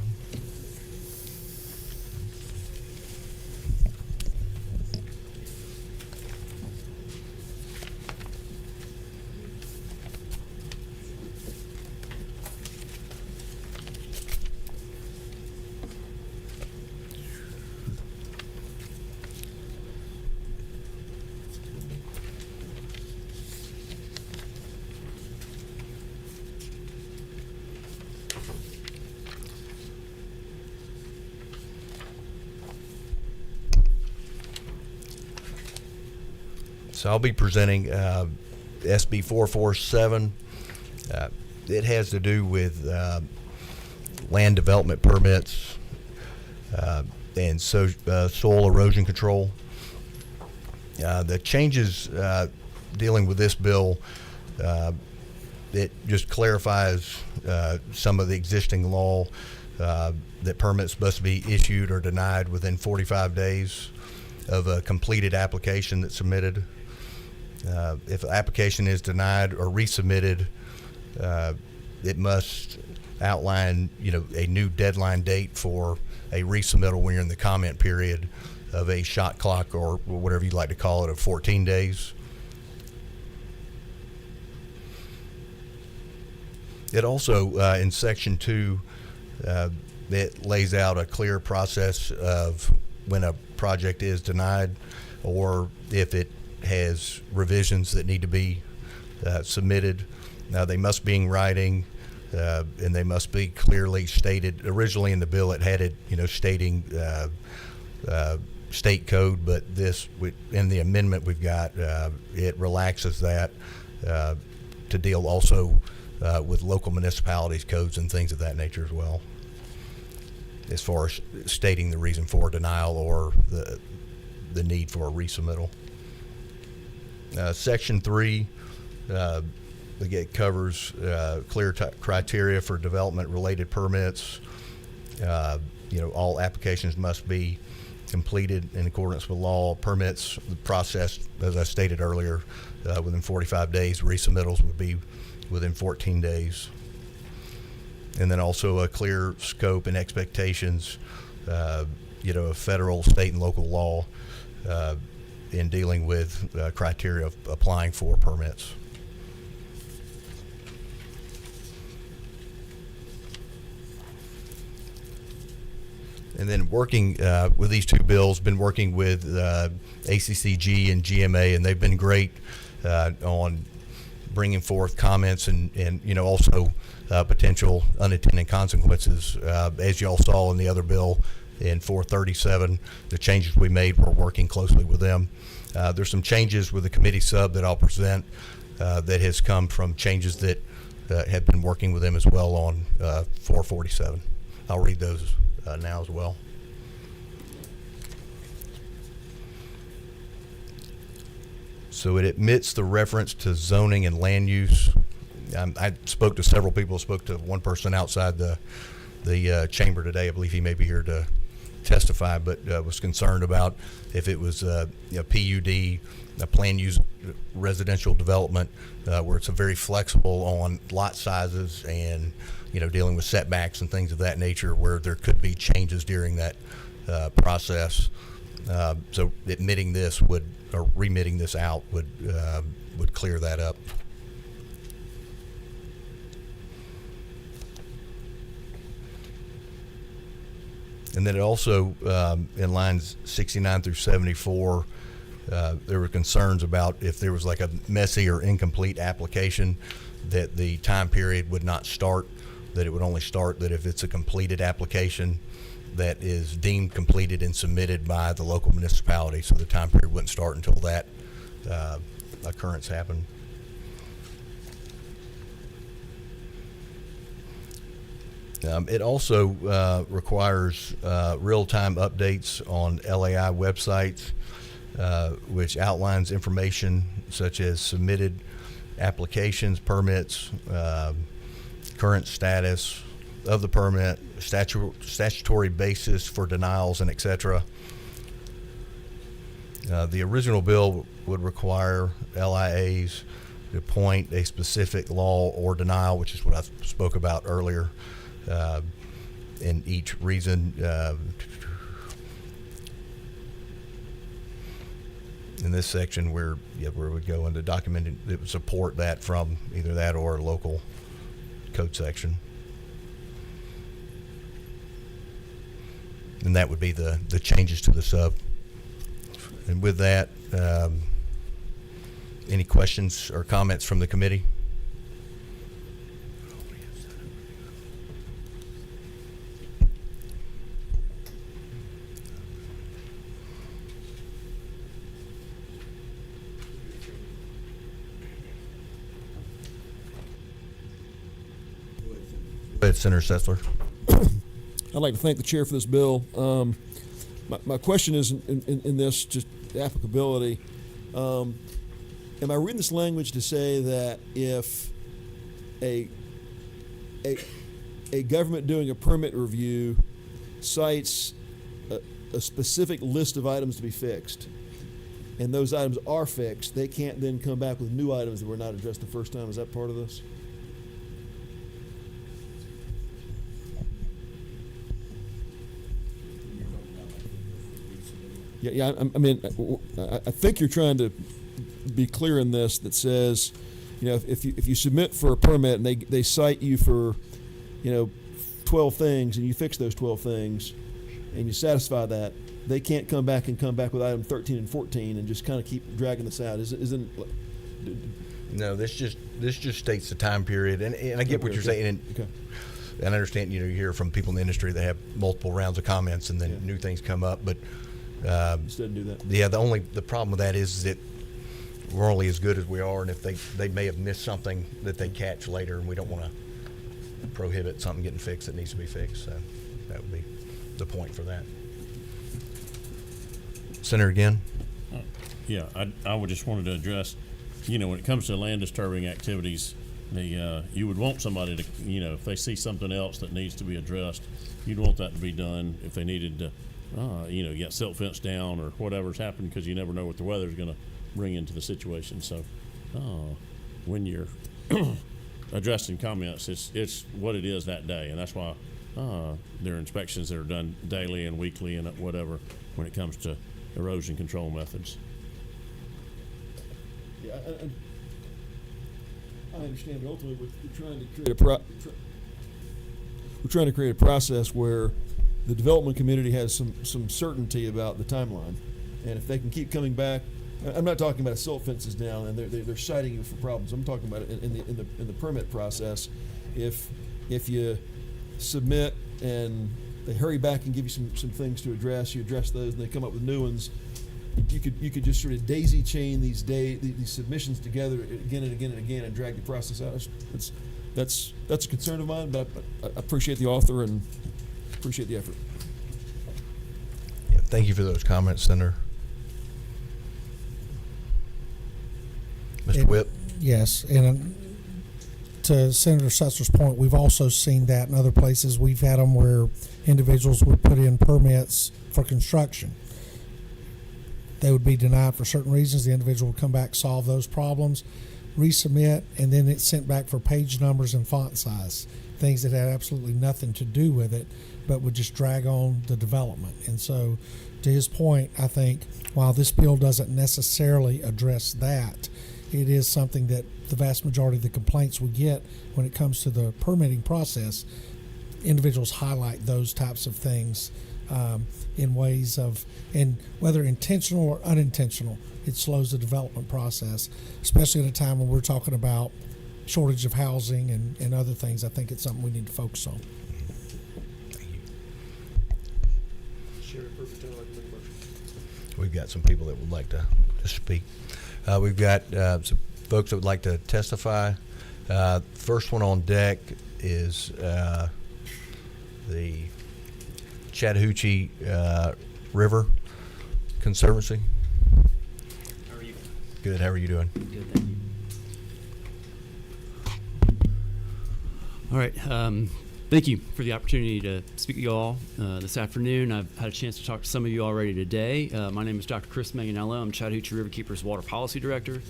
So I'll be presenting SB 447. It has to do with land development permits and soil erosion control. The changes dealing with this bill, it just clarifies some of the existing law that permits must be issued or denied within 45 days of a completed application that's submitted. If an application is denied or resubmitted, it must outline, a new deadline date for a resubmittal when you're in the comment period of a shot clock or whatever you'd like to call it of 14 days. It also, in Section 2, it lays out a clear process of when a project is denied or if it has revisions that need to be submitted. Now, they must be in writing and they must be clearly stated. Originally in the bill it had it, stating state code, but in the amendment we've got, it relaxes that to deal also with local municipalities codes and things of that nature as well, as far as stating the reason for denial or the need for a resubmittal. Section 3 again covers clear criteria for development related permits. All applications must be completed in accordance with law. Permits processed, as I stated earlier, within 45 days. Resubmittals would be within 14 days. And then also a clear scope and expectations, of federal, state, and local law in dealing with criteria of applying for permits. And then working with these two bills, been working with ACCG and GMA, and they've been great on bringing forth comments and also potential unintended consequences. As you all saw in the other bill in 437, the changes we made, we're working closely with them. There's some changes with the committee sub that I'll present that has come from changes that have been working with them as well on 447. I'll read those now as well. So it admits the reference to zoning and land use. I spoke to several people. Spoke to one person outside the chamber today. I believe he may be here to testify, but was concerned about if it was a PUD, a plan use residential development, where it's a very flexible on lot sizes and dealing with setbacks and things of that nature, where there could be changes during that process. So admitting this would, or remitting this out would clear that up. And then it also, in lines 69 through 74, there were concerns about if there was like a messy or incomplete application, that the time period would not start, that it would only start that if it's a completed application that is deemed completed and submitted by the local municipality. So the time period wouldn't start until that occurrence happened. It also requires real-time updates on LAI websites, which outlines information such as submitted applications, permits, current status of the permit, statutory basis for denials, and etc. The original bill would require LIAs to appoint a specific law or denial, which is what I spoke about earlier. In each reason, in this section where we go into documenting, it would support that from either that or a local code section. And that would be the changes to the sub. And with that, any questions or comments from the committee? Go ahead, Senator Sessler. I'd like to thank the chair for this bill. My question is in this, just applicability. Am I reading this language to say that if a government doing a permit review cites a specific list of items to be fixed, and those items are fixed, they can't then come back with new items that were not addressed the first time? Is that part of this? Yeah. I mean, I think you're trying to be clear in this that says, if you submit for a permit and they cite you for, 12 things and you fix those 12 things and you satisfy that, they can't come back with item 13 and 14 and just kind of keep dragging this out. Isn't? No, this just states the time period, and I get what you're saying. And I understand. You hear from people in the industry that have multiple rounds of comments and then new things come up, but. Just doesn't do that. Yeah, the problem with that is that we're only as good as we are, and if they may have missed something that they catch later, and we don't want to prohibit something getting fixed that needs to be fixed. So that would be the point for that. Senator again. Yeah, I would just wanted to address, when it comes to land disturbing activities, you would want somebody to, if they see something else that needs to be addressed, you'd want that to be done if they needed to. Get silt fence down or whatever's happened, because you never know what the weather's going to bring into the situation. So when you're addressing comments, it's what it is that day, and that's why there are inspections that are done daily and weekly and whatever when it comes to erosion control methods. Yeah, I understand, but ultimately we're trying to create a process where the development community has some certainty about the timeline, and if they can keep coming back, I'm not talking about silt fences down and they're citing you for problems. I'm talking about it in the permit process. If you submit and they hurry back and give you some things to address, you address those, and they come up with new ones. You could just sort of daisy chain these submissions together again and again and again and drag the process out. that's a concern of mine, but I appreciate the author and appreciate the effort. Yeah, thank you for those comments, Senator. Mr. It- Whip. Yes, and to Senator Sussler's point, we've also seen that in other places. We've had them where individuals would put in permits for construction. They would be denied for certain reasons. The individual would come back, solve those problems, resubmit, and then it's sent back for page numbers and font size, things that had absolutely nothing to do with it, but would just drag on the development. And so, to his point, I think while this bill doesn't necessarily address that, it is something that the vast majority of the complaints we get when it comes to the permitting process, individuals highlight those types of things in ways of, and whether intentional or unintentional, it slows the development process, especially at a time when we're talking about shortage of housing and other things. I think it's something we need to focus on. We've got some people that would like to speak. We've got some folks that would like to testify. First one on deck is the Chattahoochee River Conservancy. How are you? Good. How are you doing? Good, thank you. All right. Thank you for the opportunity to speak to you all this afternoon. I've had a chance to talk to some of you already today. My name is Dr. Chris Manganello. I'm Chattahoochee Riverkeeper's Water Policy Director.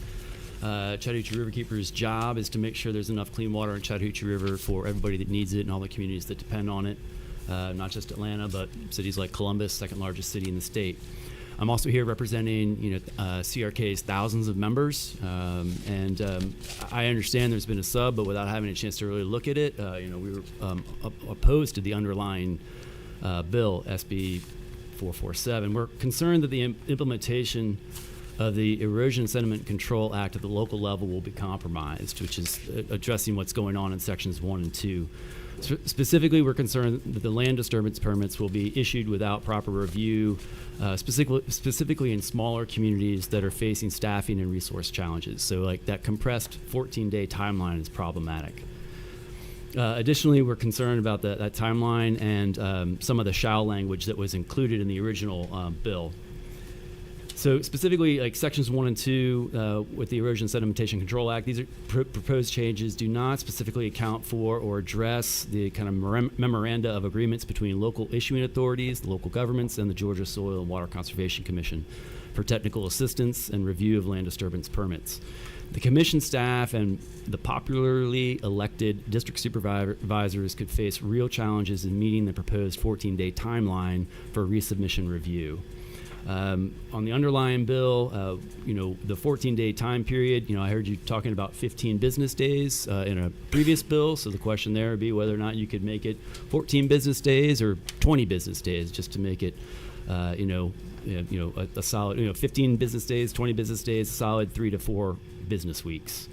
Chattahoochee Riverkeeper's job is to make sure there's enough clean water in Chattahoochee River for everybody that needs it and all the communities that depend on it. Not just Atlanta, but cities like Columbus, second largest city in the state. I'm also here representing, CRK's thousands of members, and I understand there's been a sub, but without having a chance to really look at it, we were opposed to the underlying bill, SB 447. We're concerned that the implementation of the Erosion Sediment Control Act at the local level will be compromised, which is addressing what's going on in sections 1 and 2. Specifically, we're concerned that the land disturbance permits will be issued without proper review, specifically in smaller communities that are facing staffing and resource challenges. So like that compressed 14-day timeline is problematic. Additionally, we're concerned about that timeline and some of the shall language that was included in the original bill. So specifically, like sections 1 and 2 with the Erosion Sedimentation Control Act, these are proposed changes do not specifically account for or address the kind of memoranda of agreements between local issuing authorities, the local governments, and the Georgia Soil and Water Conservation Commission for technical assistance and review of land disturbance permits. The commission staff and the popularly elected district supervisors could face real challenges in meeting the proposed 14-day timeline for resubmission review. On the underlying bill, the 14-day time period, I heard you talking about 15 business days in a previous bill. So the question there would be whether or not you could make it 14 business days or 20 business days, just to make it, a solid, 15 business days, 20 business days, solid 3 to 4 business weeks.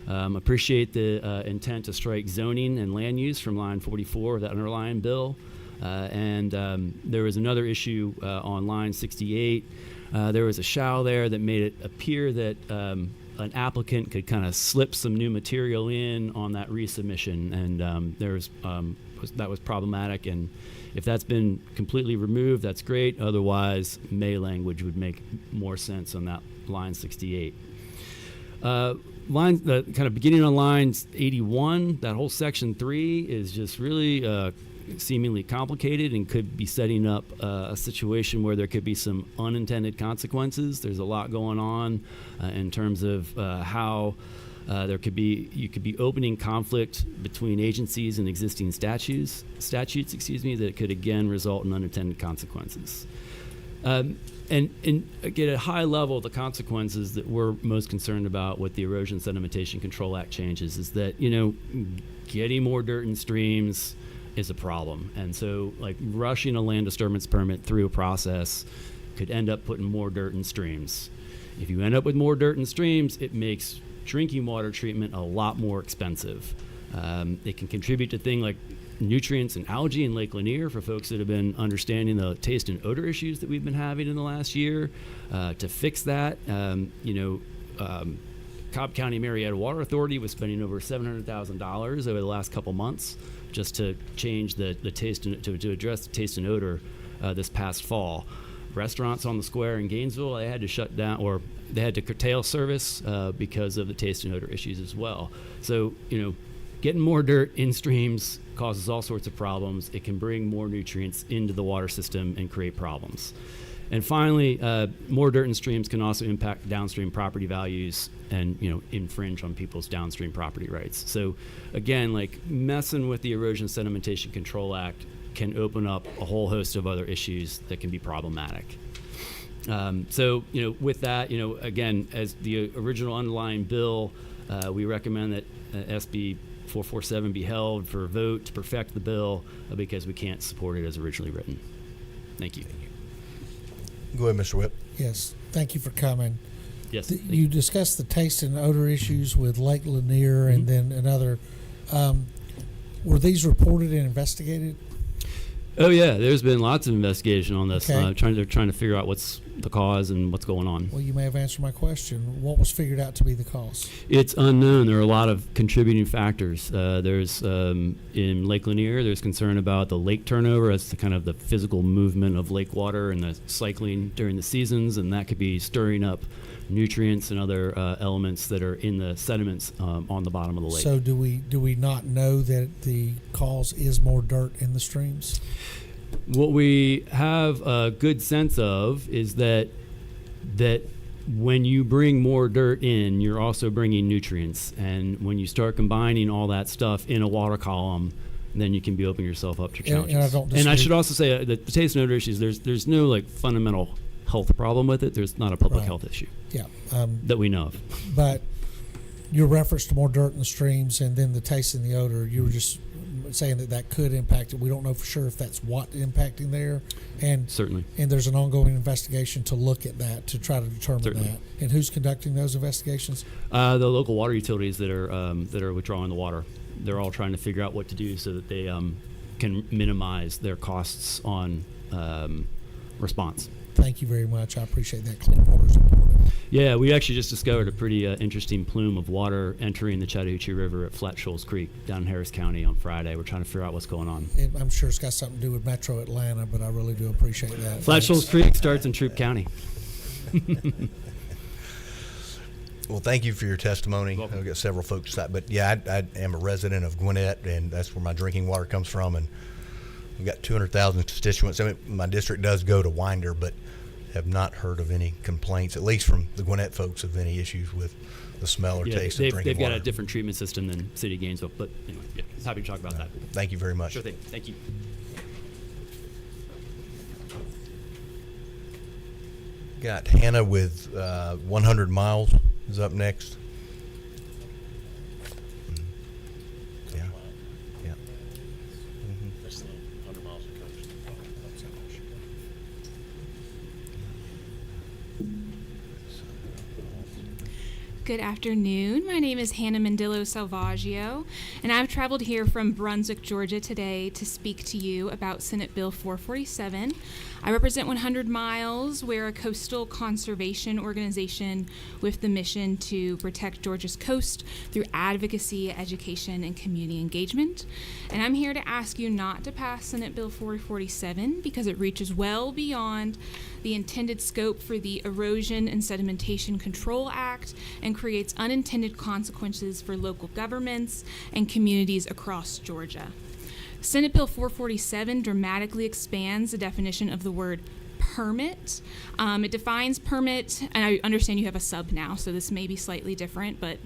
Appreciate the intent to strike zoning and land use from line 44 of that underlying bill. And there was another issue on line 68. There was a shall there that made it appear that an applicant could kind of slip some new material in on that resubmission, and that was problematic. And if that's been completely removed, that's great. Otherwise, may language would make more sense on that line 68. Kind of beginning on line 81, that whole section 3 is just really seemingly complicated and could be setting up a situation where there could be some unintended consequences. There's a lot going on in terms of how you could be opening conflict between agencies and existing statutes, that could again result in unintended consequences. And at a high level, the consequences that we're most concerned about with the Erosion Sedimentation Control Act changes is that, getting more dirt in streams is a problem. And so like rushing a land disturbance permit through a process could end up putting more dirt in streams. If you end up with more dirt in streams, it makes drinking water treatment a lot more expensive. It can contribute to things like nutrients and algae in Lake Lanier for folks that have been understanding the taste and odor issues that we've been having in the last year. To fix that, Cobb County Marietta Water Authority was spending over $700,000 over the last couple months just to change the taste and to address the taste and odor this past fall. Restaurants on the square in Gainesville, they had to shut down, or they had to curtail service because of the taste and odor issues as well. So, getting more dirt in streams causes all sorts of problems. It can bring more nutrients into the water system and create problems. And finally, more dirt in streams can also impact downstream property values and, infringe on people's downstream property rights. So again, like messing with the Erosion Sedimentation Control Act can open up a whole host of other issues that can be problematic. With that, again, as the original underlying bill, we recommend that SB 447 be held for a vote to perfect the bill because we can't support it as originally written. Thank you. Go ahead, Mr. Whip. Yes, thank you for coming. Yes. You discussed the taste and odor issues with Lake Lanier and then another. Were these reported and investigated? Oh yeah, there's been lots of investigation on this. Okay. They're trying to figure out what's the cause and what's going on. Well, you may have answered my question. What was figured out to be the cause? It's unknown. There are a lot of contributing factors. There's in Lake Lanier, there's concern about the lake turnover as the kind of the physical movement of lake water and the cycling during the seasons, and that could be stirring up nutrients and other elements that are in the sediments on the bottom of the lake. So do we not know that the cause is more dirt in the streams? What we have a good sense of is that when you bring more dirt in, you're also bringing nutrients, and when you start combining all that stuff in a water column, then you can be opening yourself up to challenges. And I don't And I dispute- should also say that the taste and odor issues, there's no like fundamental health problem with it. There's not a public Right. health issue Yeah, that we know of. but your reference to more dirt in the streams and then the taste and the odor, you were just saying that could impact it. We don't know for sure if that's what impacting there, and Certainly. and there's an ongoing investigation to look at that to try to determine Certainly. that. And who's conducting those investigations? The local water utilities that are withdrawing the water, they're all trying to figure out what to do so that they can minimize their costs on response. Thank you very much. I appreciate that. Clean water is important. Yeah, we actually just discovered a pretty interesting plume of water entering the Chattahoochee River at Flat Shoals Creek down in Harris County on Friday. We're trying to figure out what's going on. And I'm sure it's got something to do with Metro Atlanta, but I really do appreciate that. Flat Thanks. Shoals Creek starts in Troup County. Well, thank you for your testimony. Welcome. I've got several folks that, but yeah, I am a resident of Gwinnett, and that's where my drinking water comes from. And we've got 200,000 constituents. I mean, my district does go to Winder, but have not heard of any complaints, at least from the Gwinnett folks, of any issues with the smell or Yeah, taste of they've drinking got water. a different treatment system than City of Gainesville, but anyway, yeah, happy to talk about that. Thank you very much. Sure thing. Thank you. Got Hannah with 100 miles is up next. Yeah. Yeah. Good afternoon. My name is Hannah Mendillo Salvaggio, and I've traveled here from Brunswick, Georgia today to speak to you about Senate Bill 447. I represent 100 Miles. We're a coastal conservation organization with the mission to protect Georgia's coast through advocacy, education, and community engagement. And I'm here to ask you not to pass Senate Bill 447 because it reaches well beyond the intended scope for the Erosion and Sedimentation Control Act and creates unintended consequences for local governments and communities across Georgia. Senate Bill 447 dramatically expands the definition of the word permit. It defines permit, and I understand you have a sub now, so this may be slightly different, but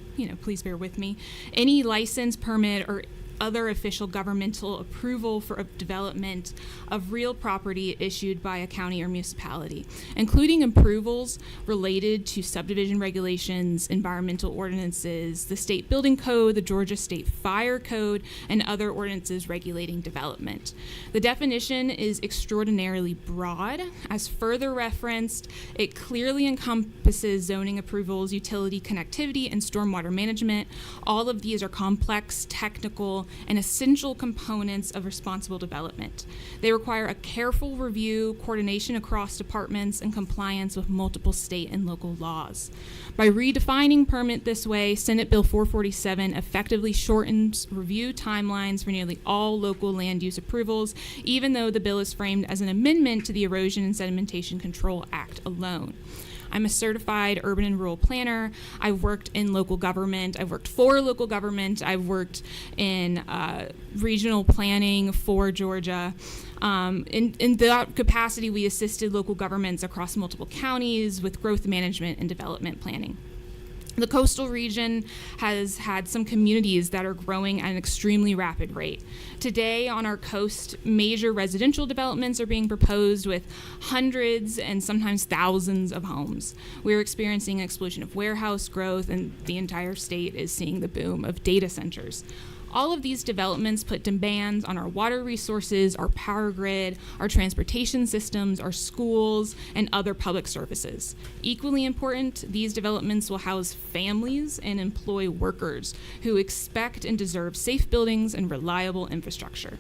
please bear with me. Any license, permit, or other official governmental approval for a development of real property issued by a county or municipality, including approvals related to subdivision regulations, environmental ordinances, the state building code, the Georgia State Fire Code, and other ordinances regulating development. The definition is extraordinarily broad. As further referenced, it clearly encompasses zoning approvals, utility connectivity, and stormwater management. All of these are complex, technical, and essential components of responsible development. They require a careful review, coordination across departments, and compliance with multiple state and local laws. By redefining permit this way, Senate Bill 447 effectively shortens review timelines for nearly all local land use approvals, even though the bill is framed as an amendment to the Erosion and Sedimentation Control Act alone. I'm a certified urban and rural planner. I've worked in local government. I've worked for local government. I've worked in regional planning for Georgia. In that capacity, we assisted local governments across multiple counties with growth management and development planning. The coastal region has had some communities that are growing at an extremely rapid rate. Today on our coast, major residential developments are being proposed with hundreds and sometimes thousands of homes. We're experiencing an explosion of warehouse growth, and the entire state is seeing the boom of data centers. All of these developments put demands on our water resources, our power grid, our transportation systems, our schools, and other public services. Equally important, these developments will house families and employ workers who expect and deserve safe buildings and reliable infrastructure.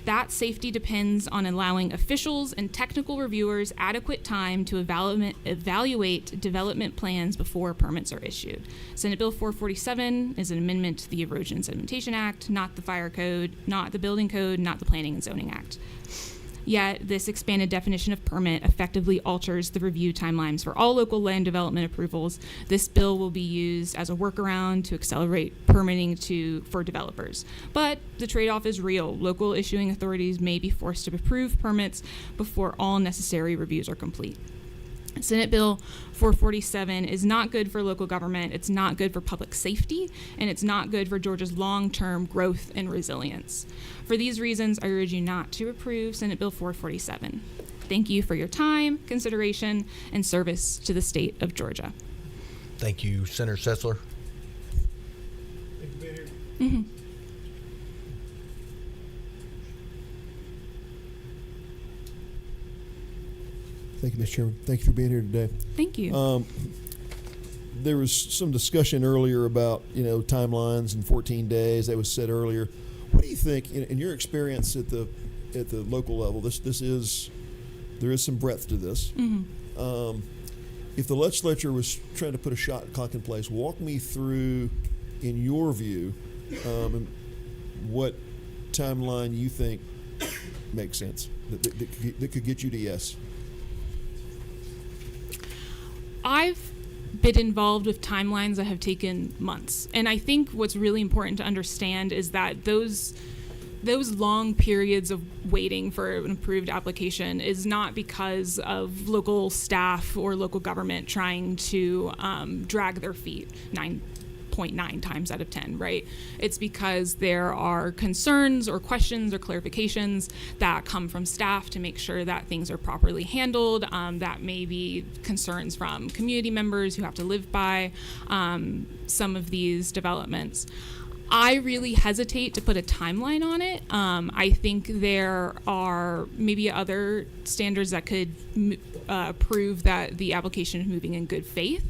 That safety depends on allowing officials and technical reviewers adequate time to evaluate development plans before permits are issued. Senate Bill 447 is an amendment to the Erosion and Sedimentation Act, not the Fire Code, not the Building Code, not the Planning and Zoning Act. Yet, this expanded definition of permit effectively alters the review timelines for all local land development approvals. This bill will be used as a workaround to accelerate permitting for developers. But the trade-off is real. Local issuing authorities may be forced to approve permits before all necessary reviews are complete. Senate Bill 447 is not good for local government, it's not good for public safety, and it's not good for Georgia's long-term growth and resilience. For these reasons, I urge you not to approve Senate Bill 447. Thank you for your time, consideration, and service to the state of Georgia. Thank you, Senator Sessler. Thank you for being here. Mm-hmm. Thank you, Mr. Chairman. Thank you for being here today. Thank you. There was some discussion earlier about, timelines and 14 days. That was said earlier. What do you think, in your experience at the local level? There is some breadth to this. Mm-hmm. If the legislature was trying to put a shot clock in place, walk me through, in your view, what timeline you think makes sense that could get you to yes. I've been involved with timelines that have taken months. And I think what's really important to understand is that those long periods of waiting for an approved application is not because of local staff or local government trying to drag their feet 9.9 times out of 10, right? It's because there are concerns or questions or clarifications that come from staff to make sure that things are properly handled. That may be concerns from community members who have to live by some of these developments. I really hesitate to put a timeline on it. I think there are maybe other standards that could prove that the application is moving in good faith.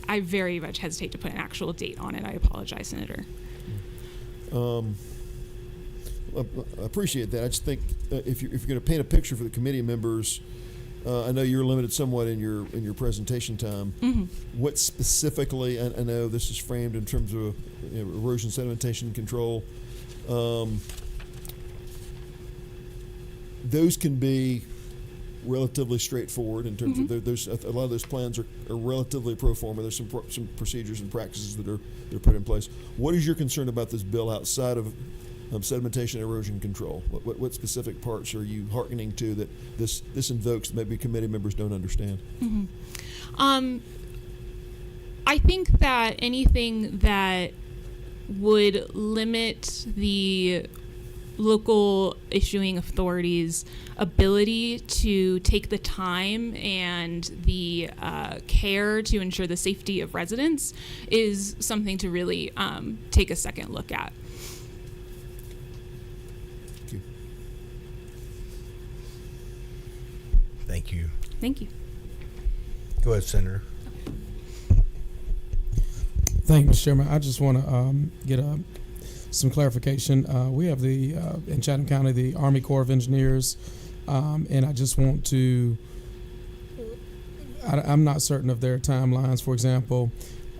I very much hesitate to put an actual date on it. I apologize, Senator. I appreciate that. I just think if you're going to paint a picture for the committee members, I know you're limited somewhat in your presentation time. Mm-hmm. What specifically? I know this is framed in terms of erosion sedimentation control. Those can be relatively straightforward in terms of there's a lot of those plans are relatively pro forma. There's some procedures and practices that are put in place. What is your concern about this bill outside of sedimentation and erosion control? What specific parts are you hearkening to that this invokes that maybe committee members don't understand? Mm-hmm. I think that anything that would limit the local issuing authorities' ability to take the time and the care to ensure the safety of residents is something to really take a second look at. Thank you. Thank you. Go ahead, Senator. Thank you, Mr. Chairman. I just want to get some clarification. We have in Chatham County, the Army Corps of Engineers, and I just want to, I'm not certain of their timelines. For example,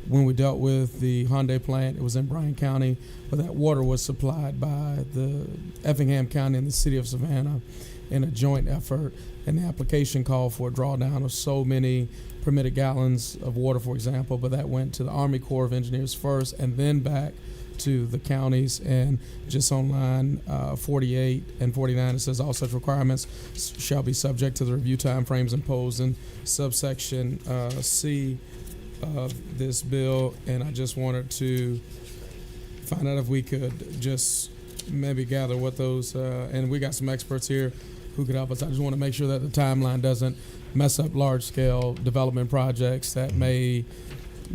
when we dealt with the Hyundai plant, it was in Bryan County, but that water was supplied by the Effingham County and the city of Savannah in a joint effort, and the application called for a drawdown of so many permitted gallons of water, for example, but that went to the Army Corps of Engineers first and then back to the counties. And just on line 48 and 49, it says all such requirements shall be subject to the review time frames imposed in subsection C of this bill. And I just wanted to find out if we could just maybe gather what those, and we got some experts here who could help us. I just want to make sure that the timeline doesn't mess up large-scale development projects that may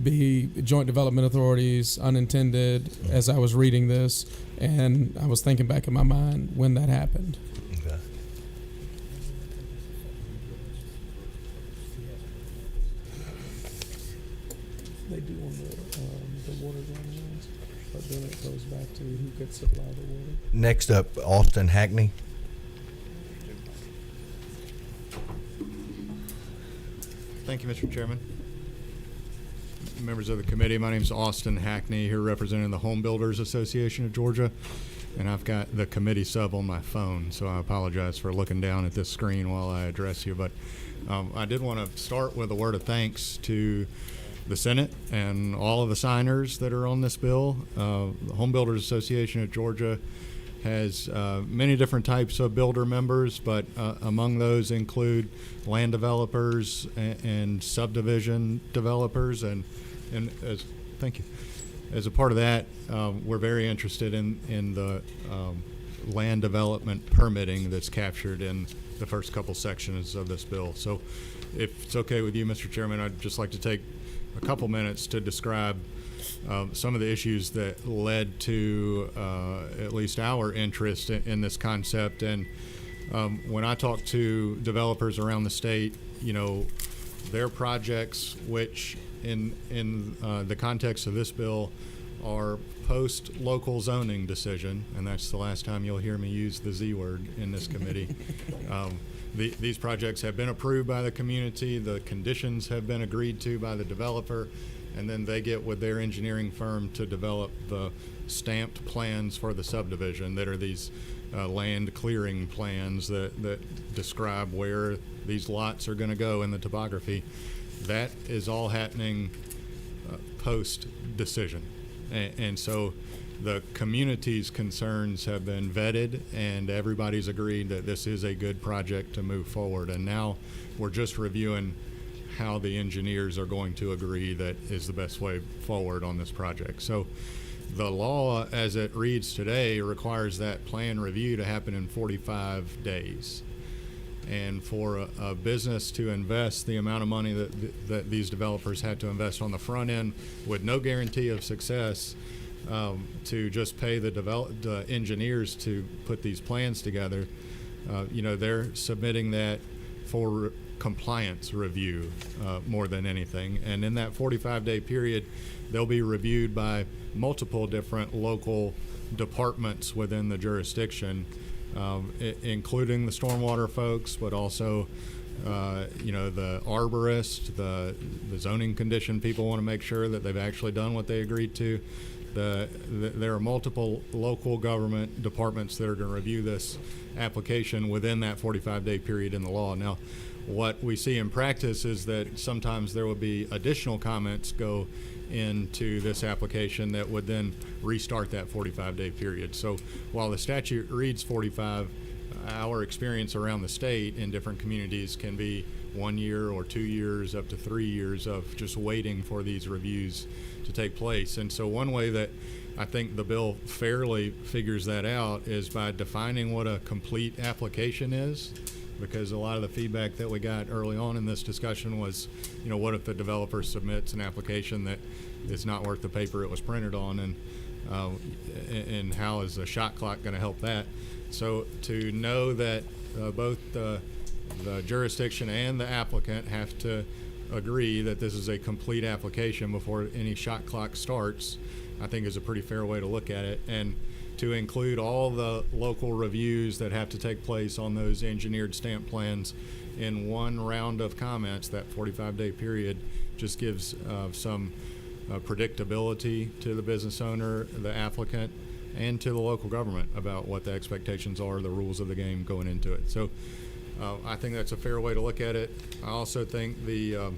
be joint development authorities unintended as I was reading this, and I was thinking back in my mind when that happened. Okay. They do on the water lines, but then it goes back to who could supply the water. Next up, Austin Hackney. Thank you, Mr. Chairman. Members of the committee, my name is Austin Hackney, here representing the Home Builders Association of Georgia, and I've got the committee sub on my phone, so I apologize for looking down at this screen while I address you. But I did want to start with a word of thanks to the Senate and all of the signers that are on this bill. The Home Builders Association of Georgia has many different types of builder members, but among those include land developers and subdivision developers, and as thank you. As a part of that, we're very interested in the land development permitting that's captured in the first couple sections of this bill. So, if it's okay with you, Mr. Chairman, I'd just like to take a couple minutes to describe some of the issues that led to at least our interest in this concept. And when I talk to developers around the state, you know, their projects, which in the context of this bill are post local zoning decision, and that's the last time you'll hear me use the Z word in this committee. These projects have been approved by the community, the conditions have been agreed to by the developer, and then they get with their engineering firm to develop the stamped plans for the subdivision that are these land clearing plans that describe where these lots are going to go in the topography. That is all happening post decision. And so the community's concerns have been vetted, and everybody's agreed that this is a good project to move forward. And now we're just reviewing how the engineers are going to agree that is the best way forward on this project. So the law as it reads today requires that plan review to happen in 45 days. And for a business to invest the amount of money that these developers had to invest on the front end with no guarantee of success, to just pay the engineers to put these plans together, you know, they're submitting that for compliance review more than anything. And in that 45-day period, they'll be reviewed by multiple different local departments within the jurisdiction, including the stormwater folks, but also you know, the arborist, the zoning condition people want to make sure that they've actually done what they agreed to. There are multiple local government departments that are going to review this application within that 45-day period in the law. Now, what we see in practice is that sometimes there will be additional comments go into this application that would then restart that 45-day period. So while the statute reads 45, our experience around the state in different communities can be 1 year or 2 years up to 3 years of just waiting for these reviews to take place. And so one way that I think the bill fairly figures that out is by defining what a complete application is, because a lot of the feedback that we got early on in this discussion was, you know, what if the developer submits an application that is not worth the paper it was printed on, and how is a shot clock going to help that? So to know that both the jurisdiction and the applicant have to agree that this is a complete application before any shot clock starts, I think is a pretty fair way to look at it. And to include all the local reviews that have to take place on those engineered stamp plans in one round of comments, that 45-day period just gives some predictability to the business owner, the applicant, and to the local government about what the expectations are, the rules of the game going into it. So I think that's a fair way to look at it. I also think the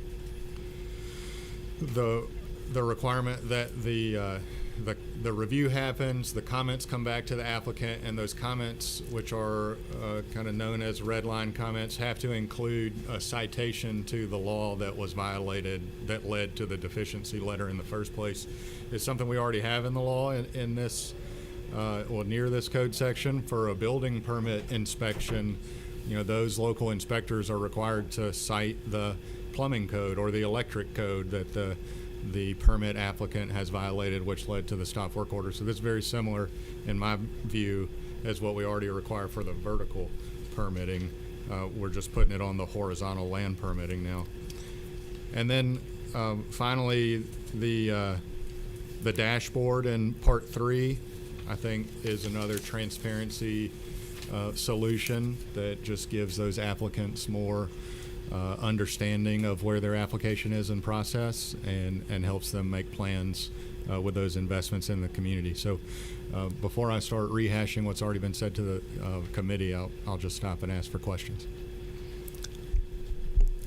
requirement that the review happens, the comments come back to the applicant, and those comments, which are kind of known as red line comments, have to include a citation to the law that was violated that led to the deficiency letter in the first place. It's something we already have in the law in this, near this code section. For a building permit inspection, those local inspectors are required to cite the plumbing code or the electric code that the permit applicant has violated, which led to the stop work order. So this is very similar, in my view, as what we already require for the vertical permitting. We're just putting it on the horizontal land permitting now. And then finally, the dashboard in Part 3, I think, is another transparency solution that just gives those applicants more understanding of where their application is in process and helps them make plans with those investments in the community. So before I start rehashing what's already been said to the committee, I'll just stop and ask for questions.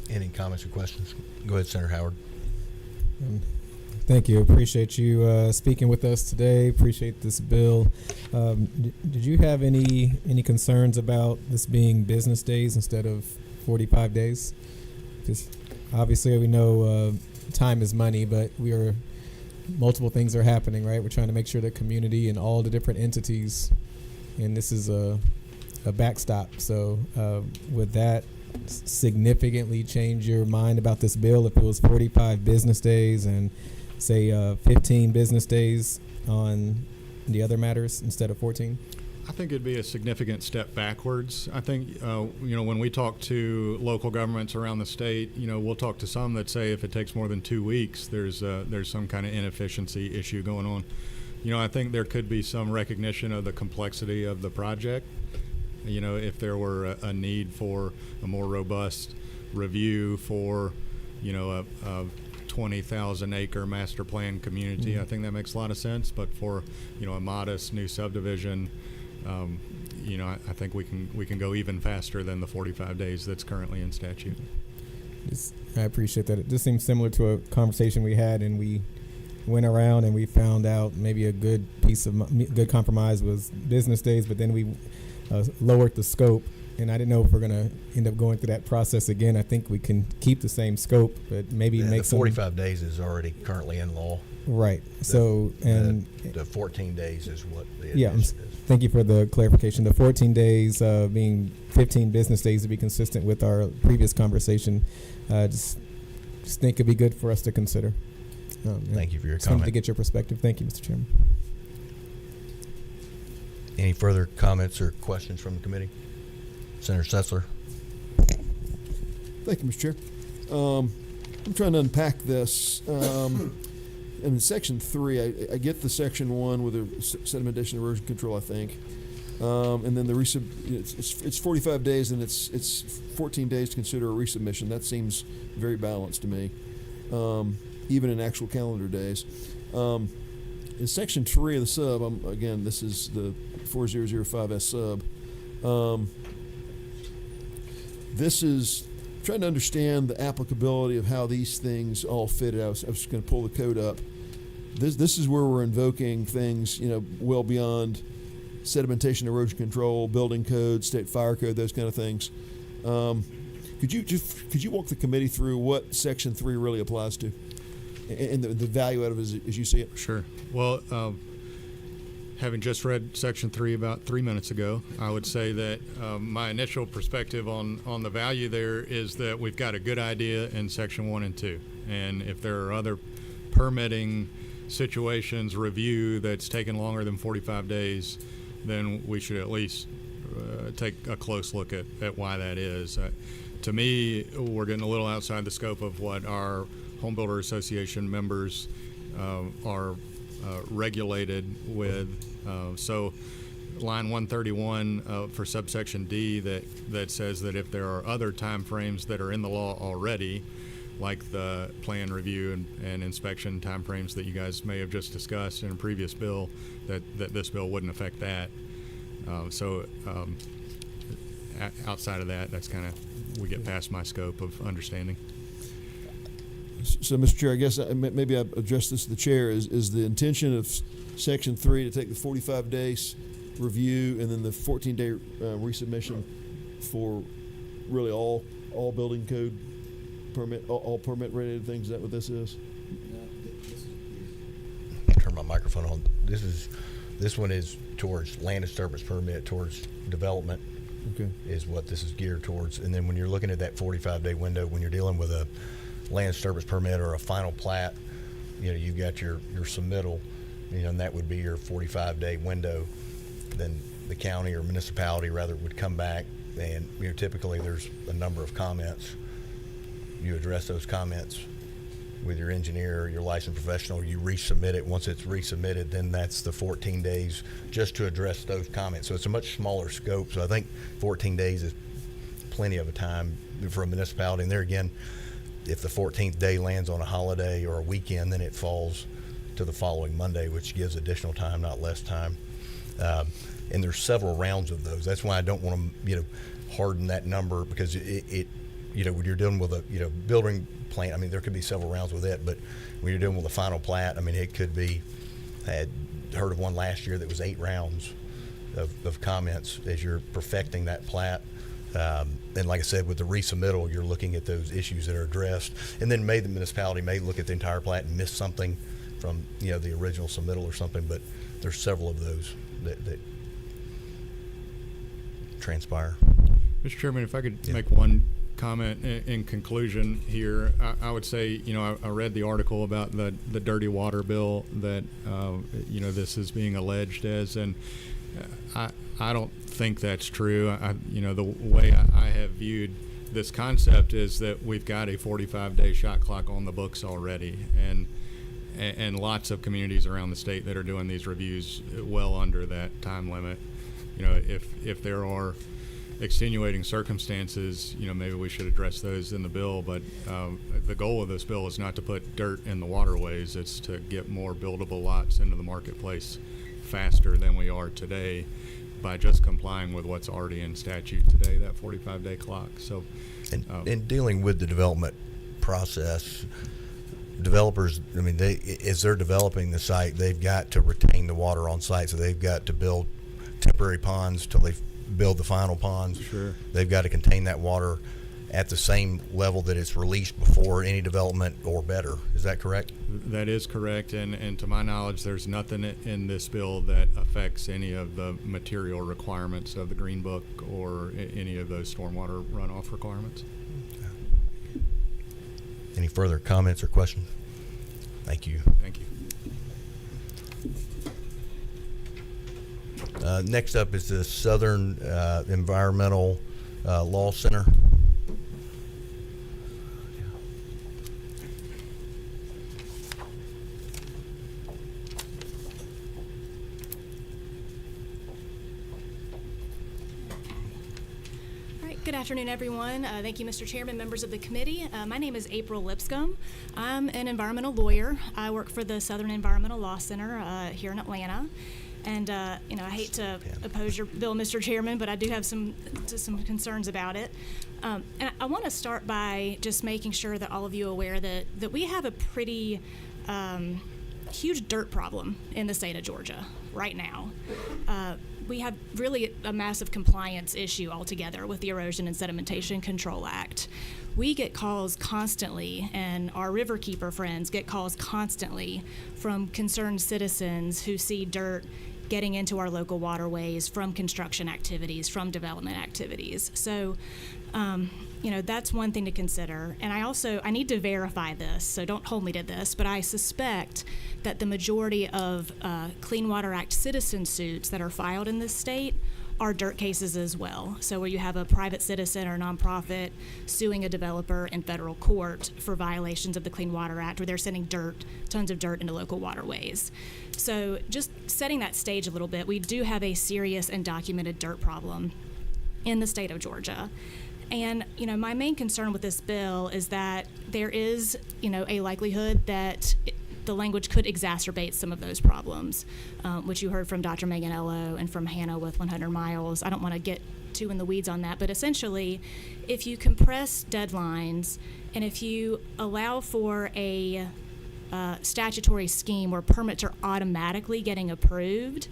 Any comments or questions? Go ahead, Senator Howard. Thank you. Appreciate you speaking with us today. Appreciate this bill. Did you have any concerns about this being business days instead of 45 days? Just obviously we know time is money, but multiple things are happening, right? We're trying to make sure the community and all the different entities, and this is a backstop. So would that significantly change your mind about this bill if it was 45 business days and say 15 business days on the other matters instead of 14? I think it'd be a significant step backwards. I think, when we talk to local governments around the state, we'll talk to some that say if it takes more than 2 weeks, there's some kind of inefficiency issue going on. I think there could be some recognition of the complexity of the project. If there were a need for a more robust review for, a 20,000 acre master plan community, I think that makes a lot of sense. But for, a modest new subdivision, I think we can go even faster than the 45 days that's currently in statute. I appreciate that. It just seems similar to a conversation we had, and we went around and we found out maybe a good good compromise was business days, but then we lowered the scope, and I didn't know if we're going to end up going through that process again. I think we can keep the same scope, but maybe make the 45 days is already currently in law. Right. The 14 days is what the addition is. Thank you for the clarification. The 14 days being 15 business days to be consistent with our previous conversation. Just think it'd be good for us to consider. Thank you for your Something comment. to get your perspective. Thank you, Mr. Chairman. Any further comments or questions from the committee? Senator Sessler. Thank you, Mr. Chair. I'm trying to unpack this. In Section 3, I get the Section 1 with the sedimentation erosion control, I think. And then it's 45 days and it's 14 days to consider a resubmission. That seems very balanced to me, even in actual calendar days. In Section 3 of the sub, again, this is the 4005S sub. This is trying to understand the applicability of how these things all fit. I was going to pull the code up. This is where we're invoking things, well beyond sedimentation, erosion control, building code, state fire code, those kind of things. Could you walk the committee through what Section 3 really applies to, and the value out of it as you see it? Sure. Well, having just read Section 3 about 3 minutes ago, I would say that my initial perspective on the value there is that we've got a good idea in Section 1 and 2. And if there are other permitting situations, review that's taken longer than 45 days, then we should at least take a close look at why that is. to me, we're getting a little outside the scope of what our Home Builder Association members are regulated with. So line 131 for subsection D that says that if there are other time frames that are in the law already, like the plan review and inspection time frames that you guys may have just discussed in a previous bill, that this bill wouldn't affect that. Outside of that, that's kind of, we get past my scope of understanding. So, Mr. Chair, I guess maybe I address this to the chair. Is the intention of Section 3 to take the 45 days review and then the 14-day resubmission for really all building code permit, all permit related things? Is that what this is? Turn my microphone on. This one is towards land disturbance permit, towards development. Okay. Is what this is geared towards. And then when you're looking at that 45-day window, when you're dealing with a land disturbance permit or a final plat, you've got your submittal, and that would be your 45-day window. Then the county or municipality rather would come back, and typically there's a number of comments. You address those comments with your engineer or your licensed professional. You resubmit it. Once it's resubmitted, then that's the 14 days just to address those comments. So it's a much smaller scope. So I think 14 days is plenty of a time for a municipality. And there again, if the 14th day lands on a holiday or a weekend, then it falls to the following Monday, which gives additional time, not less time. And there's several rounds of those. That's why I don't want to, harden that number, because it when you're dealing with a, building plan, there could be several rounds with it, but when you're dealing with a final plat, it could be, I had heard of one last year that was 8 rounds of comments as you're perfecting that plat. And like I said, with the resubmittal, you're looking at those issues that are addressed, and then the municipality may look at the entire plat and miss something from, the original submittal or something, but there's several of those that transpire. Mr. Chairman, if I could make one comment in conclusion here, I would say, I read the article about the dirty water bill that, this is being alleged as, and I don't think that's true. The way I have viewed this concept is that we've got a 45-day shot clock on the books already, and lots of communities around the state that are doing these reviews well under that time limit. If there are extenuating circumstances, maybe we should address those in the bill, but the goal of this bill is not to put dirt in the waterways. It's to get more buildable lots into the marketplace faster than we are today by just complying with what's already in statute today, that 45-day clock. So, in dealing with the development process, developers, as they're developing the site, they've got to retain the water on site, so they've got to build temporary ponds till they build the final ponds. Sure. They've got to contain that water at the same level that it's released before any development or better. Is that correct? That is correct, and to my knowledge, there's nothing in this bill that affects any of the material requirements of the Green Book or any of those stormwater runoff requirements. Any further comments or questions? Thank you. Thank you. Next up is the Southern Environmental Law Center. Good afternoon, everyone. Thank you, Mr. Chairman, members of the committee. My name is April Lipscomb. I'm an environmental lawyer. I work for the Southern Environmental Law Center here in Atlanta. And, I hate to oppose your bill, Mr. Chairman, but I do have some concerns about it. And I want to start by just making sure that all of you are aware that we have a pretty huge dirt problem in the state of Georgia right now. We have really a massive compliance issue altogether with the Erosion and Sedimentation Control Act. We get calls constantly, and our riverkeeper friends get calls constantly from concerned citizens who see dirt getting into our local waterways from construction activities, from development activities. So, that's one thing to consider. And I need to verify this, so don't hold me to this, but I suspect that the majority of Clean Water Act citizen suits that are filed in this state are dirt cases as well. So where you have a private citizen or nonprofit suing a developer in federal court for violations of the Clean Water Act, where they're sending tons of dirt into local waterways. So just setting that stage a little bit, we do have a serious and documented dirt problem in the state of Georgia. And, my main concern with this bill is that there is, a likelihood that the language could exacerbate some of those problems, which you heard from Dr. Manganello and from Hannah with 100 Miles. I don't want to get too in the weeds on that, but essentially, if you compress deadlines and if you allow for a statutory scheme where permits are automatically getting approved,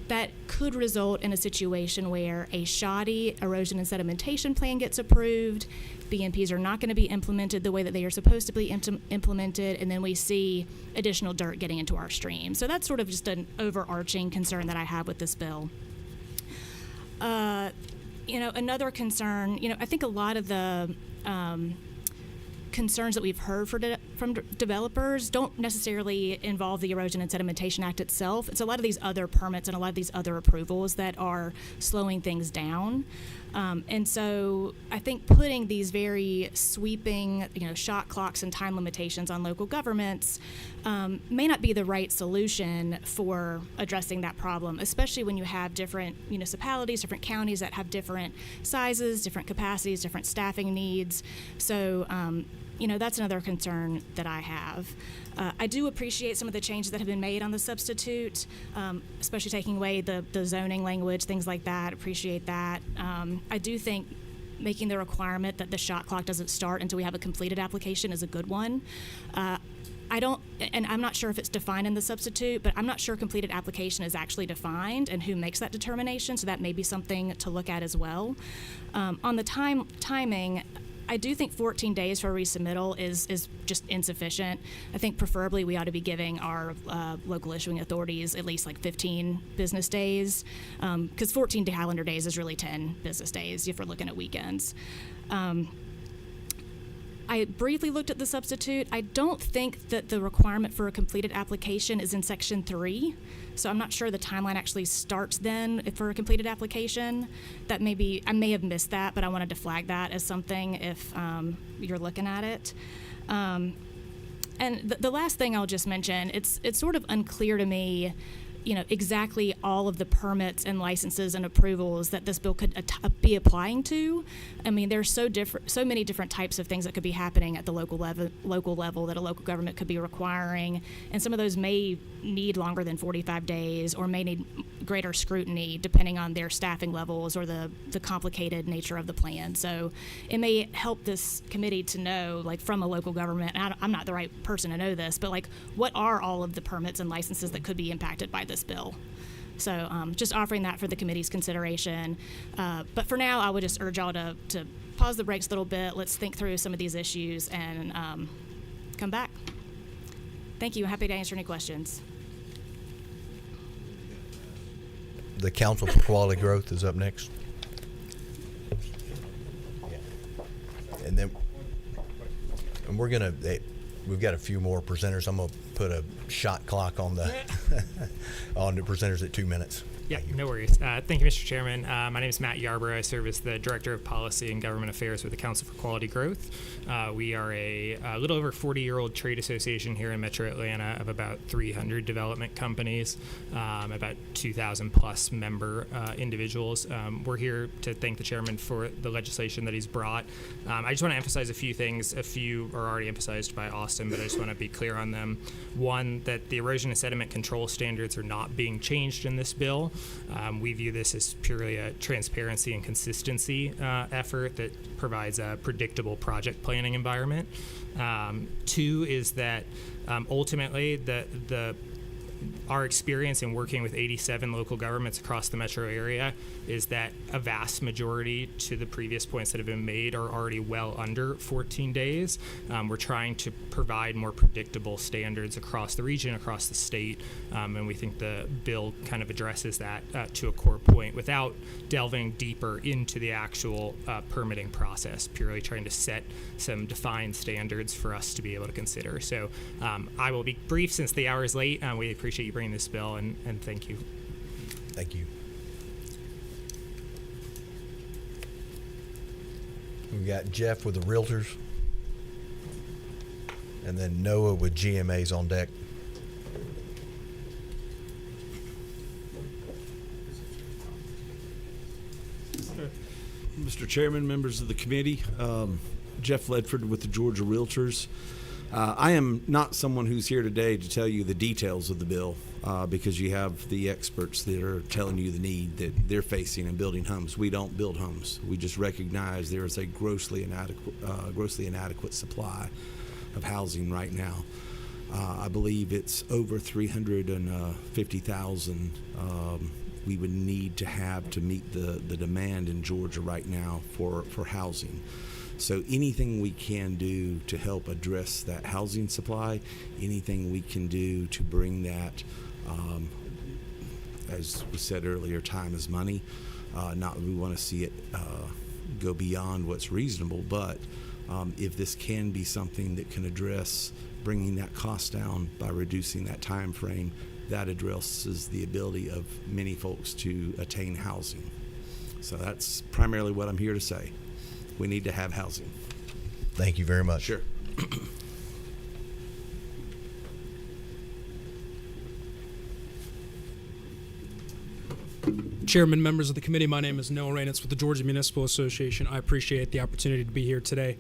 that could result in a situation where a shoddy erosion and sedimentation plan gets approved, BMPs are not going to be implemented the way that they are supposed to be implemented, and then we see additional dirt getting into our stream. So that's sort of just an overarching concern that I have with this bill. Another concern, I think a lot of the concerns that we've heard from developers don't necessarily involve the Erosion and Sedimentation Act itself. It's a lot of these other permits and a lot of these other approvals that are slowing things down. And so I think putting these very sweeping, shot clocks and time limitations on local governments may not be the right solution for addressing that problem, especially when you have different municipalities, different counties that have different sizes, different capacities, different staffing needs. So, that's another concern that I have. I do appreciate some of the changes that have been made on the substitute, especially taking away the zoning language, things like that. Appreciate that. I do think making the requirement that the shot clock doesn't start until we have a completed application is a good one. I'm not sure if it's defined in the substitute, but I'm not sure completed application is actually defined and who makes that determination, so that may be something to look at as well. On the timing, I do think 14 days for a resubmittal is just insufficient. I think preferably we ought to be giving our local issuing authorities at least like 15 business days, because 14 calendar days is really 10 business days if we're looking at weekends. I briefly looked at the substitute. I don't think that the requirement for a completed application is in Section 3, so I'm not sure the timeline actually starts then for a completed application. I may have missed that, but I wanted to flag that as something if you're looking at it. And the last thing I'll just mention, it's sort of unclear to me exactly all of the permits and licenses and approvals that this bill could be applying to. I mean, there's so many different types of things that could be happening at the local level that a local government could be requiring, and some of those may need longer than 45 days or may need greater scrutiny depending on their staffing levels or the complicated nature of the plan. So it may help this committee to know, like, from a local government, and I'm not the right person to know this, but like, what are all of the permits and licenses that could be impacted by this bill? So just offering that for the committee's consideration. But for now, I would just urge y'all to pause the brakes a little bit. Let's think through some of these issues and come back. Thank you. I'm happy to answer any questions. The Council for Quality Growth is up next. And then we've got a few more presenters. I'm going to put a shot clock on the on the presenters at 2 minutes. Yeah, no worries. Thank you, Mr. Chairman. My name is Matt Yarborough. I serve as the Director of Policy and Government Affairs with the Council for Quality Growth. We are a little over 40-year-old trade association here in Metro Atlanta of about 300 development companies, about 2,000 plus member individuals. We're here to thank the chairman for the legislation that he's brought. I just want to emphasize a few things. A few are already emphasized by Austin, but I just want to be clear on them. One, that the erosion and sediment control standards are not being changed in this bill. We view this as purely a transparency and consistency effort that provides a predictable project planning environment. Two is that ultimately our experience in working with 87 local governments across the metro area is that a vast majority, to the previous points that have been made, are already well under 14 days. We're trying to provide more predictable standards across the region, across the state, and we think the bill kind of addresses that to a core point without delving deeper into the actual permitting process, purely trying to set some defined standards for us to be able to consider. So I will be brief since the hour is late. We appreciate you bringing this bill, and thank you. Thank you. We got Jeff with the Realtors, and then Noah with GMA's on deck. Mr. Chairman, members of the committee, Jeff Ledford with the Georgia Realtors. I am not someone who's here today to tell you the details of the bill because you have the experts that are telling you the need that they're facing in building homes. We don't build homes. We just recognize there is a grossly inadequate supply of housing right now. I believe it's over 350,000 we would need to have to meet the demand in Georgia right now for housing. So anything we can do to help address that housing supply, anything we can do to bring that, as we said earlier, time is money. Not that we want to see it go beyond what's reasonable, but if this can be something that can address bringing that cost down by reducing that time frame, that addresses the ability of many folks to attain housing. So that's primarily what I'm here to say. We need to have housing. Thank you very much. Sure. Chairman, members of the committee, my name is Noah Rainitz with the Georgia Municipal Association. I appreciate the opportunity to be here today.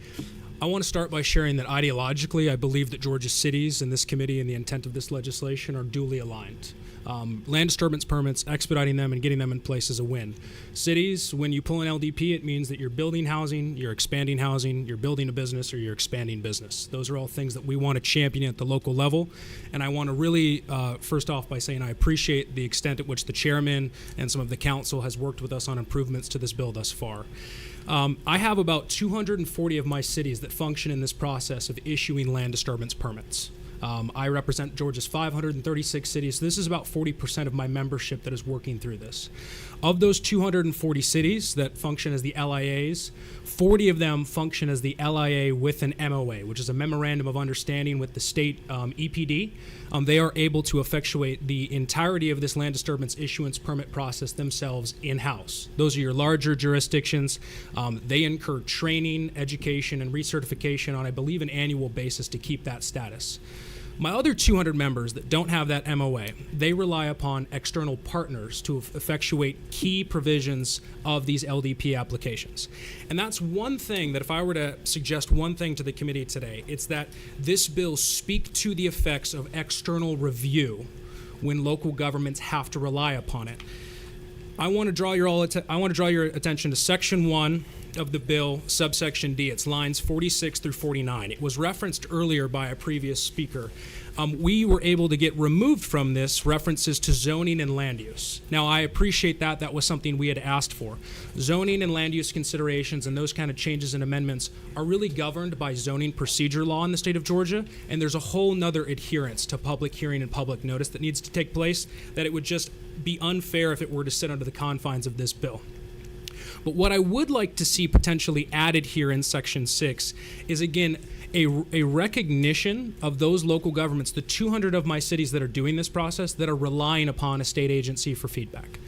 I want to start by sharing that ideologically, I believe that Georgia cities and this committee and the intent of this legislation are duly aligned. Land disturbance permits, expediting them and getting them in place is a win. Cities, when you pull an LDP, it means that you're building housing, you're expanding housing, you're building a business, or you're expanding business. Those are all things that we want to champion at the local level. And I want to really, first off, by saying I appreciate the extent at which the chairman and some of the council has worked with us on improvements to this bill thus far. I have about 240 of my cities that function in this process of issuing land disturbance permits. I represent Georgia's 536 cities. This is about 40% of my membership that is working through this. Of those 240 cities that function as the LIAs, 40 of them function as the LIA with an MOA, which is a Memorandum of Understanding with the state EPD. They are able to effectuate the entirety of this land disturbance issuance permit process themselves in-house. Those are your larger jurisdictions. They incur training, education, and recertification on, I believe, an annual basis to keep that status. My other 200 members that don't have that MOA, they rely upon external partners to effectuate key provisions of these LDP applications. And that's one thing that if I were to suggest one thing to the committee today, it's that this bill speak to the effects of external review when local governments have to rely upon it. I want to draw your attention to Section 1 of the bill, subsection D. It's lines 46 through 49. It was referenced earlier by a previous speaker. We were able to get removed from this references to zoning and land use. Now, I appreciate that. That was something we had asked for. Zoning and land use considerations and those kind of changes and amendments are really governed by zoning procedure law in the state of Georgia, and there's a whole nother adherence to public hearing and public notice that needs to take place that it would just be unfair if it were to sit under the confines of this bill. But what I would like to see potentially added here in Section 6 is, again, a recognition of those local governments, the 200 of my cities that are doing this process, that are relying upon a state agency for feedback.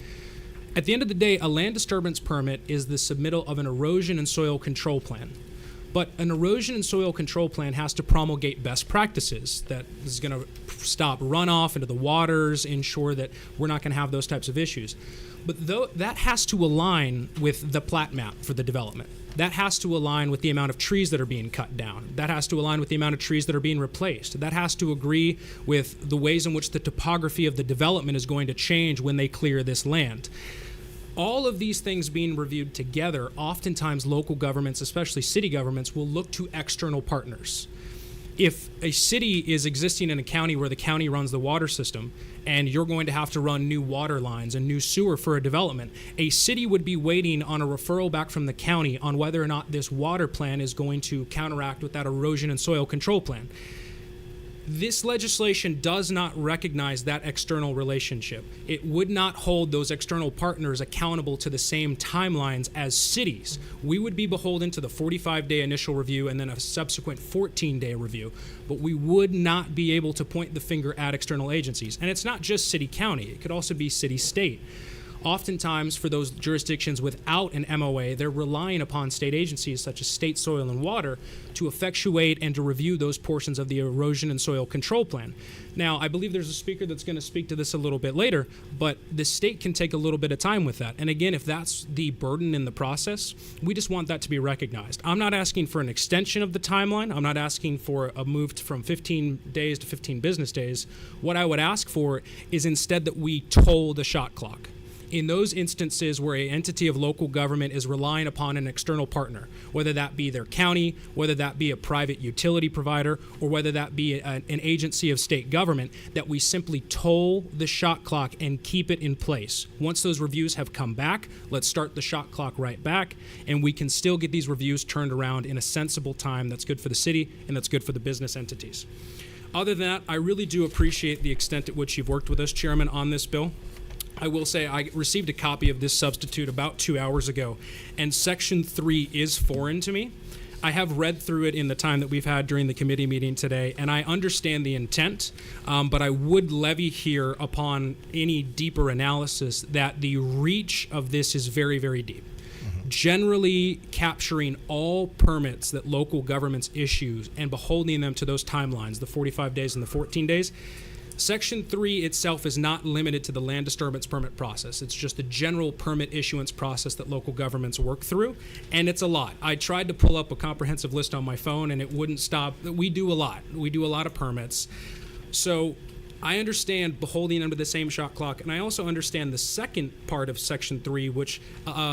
At the end of the day, a land disturbance permit is the submittal of an erosion and soil control plan. But an erosion and soil control plan has to promulgate best practices that is going to stop runoff into the waters, ensure that we're not going to have those types of issues. But that has to align with the plat map for the development. That has to align with the amount of trees that are being cut down. That has to align with the amount of trees that are being replaced. That has to agree with the ways in which the topography of the development is going to change when they clear this land. All of these things being reviewed together, oftentimes local governments, especially city governments, will look to external partners. If a city is existing in a county where the county runs the water system and you're going to have to run new water lines and new sewer for a development, a city would be waiting on a referral back from the county on whether or not this water plan is going to counteract with that erosion and soil control plan. This legislation does not recognize that external relationship. It would not hold those external partners accountable to the same timelines as cities. We would be beholden to the 45-day initial review and then a subsequent 14-day review, but we would not be able to point the finger at external agencies. And it's not just city-county. It could also be city-state. Oftentimes, for those jurisdictions without an MOA, they're relying upon state agencies such as State Soil and Water to effectuate and to review those portions of the erosion and soil control plan. Now, I believe there's a speaker that's going to speak to this a little bit later, but the state can take a little bit of time with that. And again, if that's the burden in the process, we just want that to be recognized. I'm not asking for an extension of the timeline. I'm not asking for a move from 15 days to 15 business days. What I would ask for is instead that we toll the shot clock. In those instances where an entity of local government is relying upon an external partner, whether that be their county, whether that be a private utility provider, or whether that be an agency of state government, that we simply toll the shot clock and keep it in place. Once those reviews have come back, let's start the shot clock right back, and we can still get these reviews turned around in a sensible time that's good for the city and that's good for the business entities. Other than that, I really do appreciate the extent at which you've worked with us, Chairman, on this bill. I will say I received a copy of this substitute about 2 hours ago, and Section 3 is foreign to me. I have read through it in the time that we've had during the committee meeting today, and I understand the intent, but I would levy here upon any deeper analysis that the reach of this is very, very deep. Generally capturing all permits that local governments issue and beholding them to those timelines, the 45 days and the 14 days, Section 3 itself is not limited to the land disturbance permit process. It's just the general permit issuance process that local governments work through, and it's a lot. I tried to pull up a comprehensive list on my phone, and it wouldn't stop. We do a lot. We do a lot of permits. So I understand beholding under the same shot clock, and I also understand the second part of Section 3, which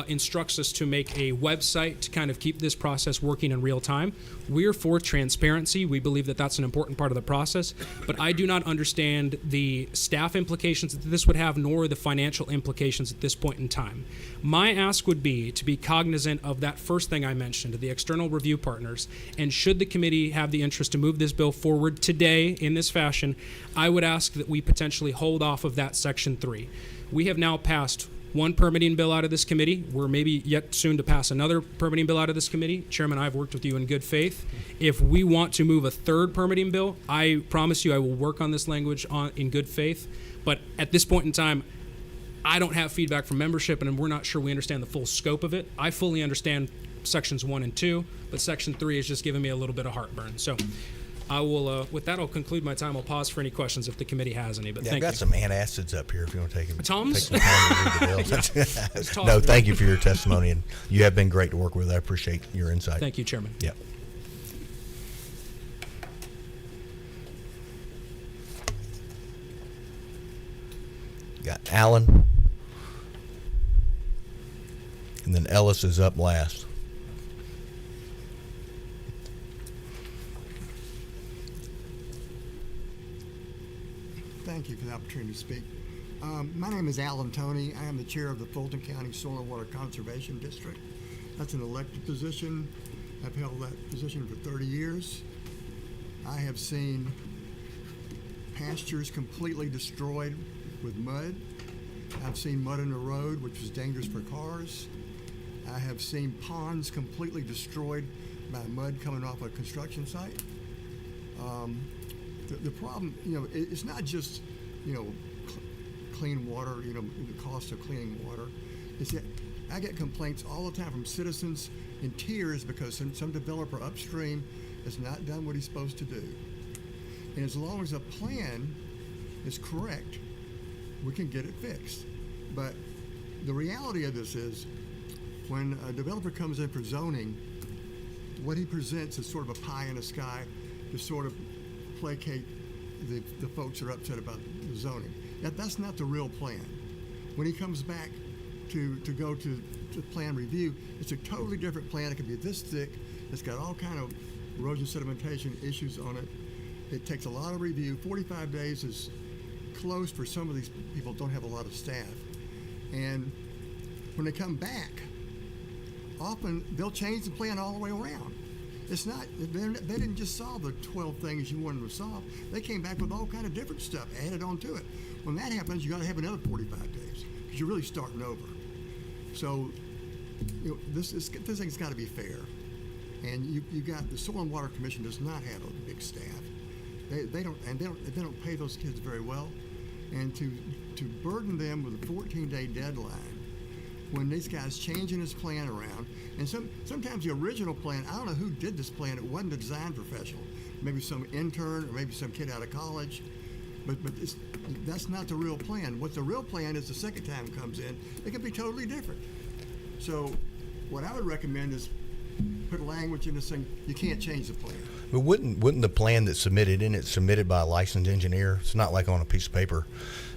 instructs us to make a website to kind of keep this process working in real time. We're for transparency. We believe that that's an important part of the process, but I do not understand the staff implications that this would have, nor the financial implications at this point in time. My ask would be to be cognizant of that first thing I mentioned, the external review partners, and should the committee have the interest to move this bill forward today in this fashion, I would ask that we potentially hold off of that Section 3. We have now passed one permitting bill out of this committee. We're maybe yet soon to pass another permitting bill out of this committee. Chairman, I've worked with you in good faith. If we want to move a third permitting bill, I promise you I will work on this language in good faith. But at this point in time, I don't have feedback from membership, and we're not sure we understand the full scope of it. I fully understand Sections 1 and 2, but Section 3 is just giving me a little bit of heartburn. So I will, with that, I'll conclude my time. I'll pause for any questions if the committee has any. But yeah, thank you. I've got some antacids up here if you want to take them. Tom's? Take some time to read the It's bill. Tom's. No, thank you for your testimony, and you have been great to work with. I appreciate your insight. Thank you, Chairman. Yep. Got Allen, and then Ellis is up last. Thank you for the opportunity to speak. My name is Alan Toney. I am the chair of the Fulton County Soil and Water Conservation District. That's an elected position. I've held that position for 30 years. I have seen pastures completely destroyed with mud. I've seen mud in the road, which was dangerous for cars. I have seen ponds completely destroyed by mud coming off a construction site. The problem, it's not just, clean water, the cost of cleaning water. It's that I get complaints all the time from citizens in tears because some developer upstream has not done what he's supposed to do. And as long as a plan is correct, we can get it fixed. But the reality of this is when a developer comes in for zoning, what he presents is sort of a pie in the sky to sort of placate the folks who are upset about the zoning. That's not the real plan. When he comes back to go to plan review, it's a totally different plan. It could be this thick. It's got all kind of erosion sedimentation issues on it. It takes a lot of review. 45 days is close for some of these people who don't have a lot of staff. And when they come back, often they'll change the plan all the way around. It's not, they didn't just solve the 12 things you wanted to solve. They came back with all kind of different stuff added onto it. When that happens, you got to have another 45 days because you're really starting over. So, this thing's got to be fair. And you got the Soil and Water Commission does not have a big staff. They don't pay those kids very well. And to burden them with a 14-day deadline when these guys changing his plan around, and sometimes the original plan, I don't know who did this plan, it wasn't a design professional, maybe some intern or maybe some kid out of college, but that's not the real plan. What the real plan is, the second time comes in, it can be totally different. So what I would recommend is put language in this thing, you can't change the plan. But wouldn't the plan that's submitted by a licensed engineer? It's not like on a piece of paper,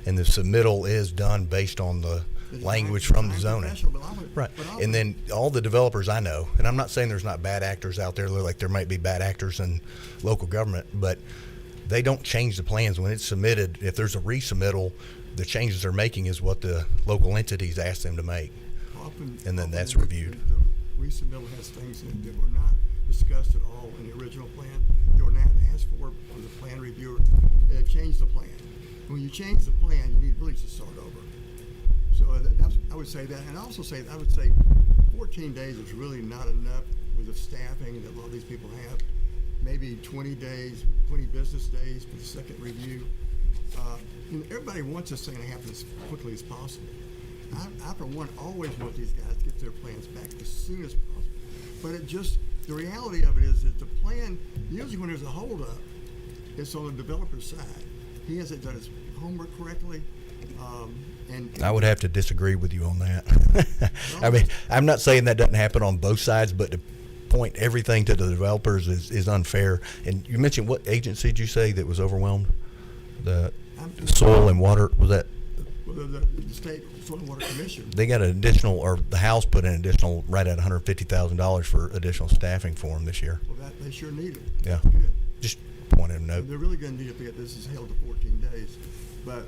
and the submittal is done based on the language from the zoning. Right. And then all the developers I know, and I'm not saying there's not bad actors out there, like there might be bad actors in local government, but they don't change the plans when it's submitted. If there's a resubmittal, the changes they're making is what the local entities ask them to make. And then that's reviewed. The resubmittal has things that were not discussed at all in the original plan. They were not asked for the plan reviewer. They changed the plan. When you change the plan, you need really to start over. So I would say that, and also I would say 14 days is really not enough with the staffing that a lot of these people have. Maybe 20 days, 20 business days for the second review. Everybody wants this thing to happen as quickly as possible. I for one, always want these guys to get their plans back as soon as possible. But the reality of it is that the plan, usually when there's a holdup, it's on the developer's side. He hasn't done his homework correctly. And I would have to disagree with you on that. I mean, I'm not saying that doesn't happen on both sides, but to point everything to the developers is unfair. And you mentioned, what agency did you say that was overwhelmed? The Soil and Water, was that? Well, the State Soil and Water Commission. They got an additional, or the House put in additional, right at $150,000 for additional staffing for them this year. Well, they sure need it. Yeah. Good. Just pointed a note. They're really going to need it because this is held to 14 days. But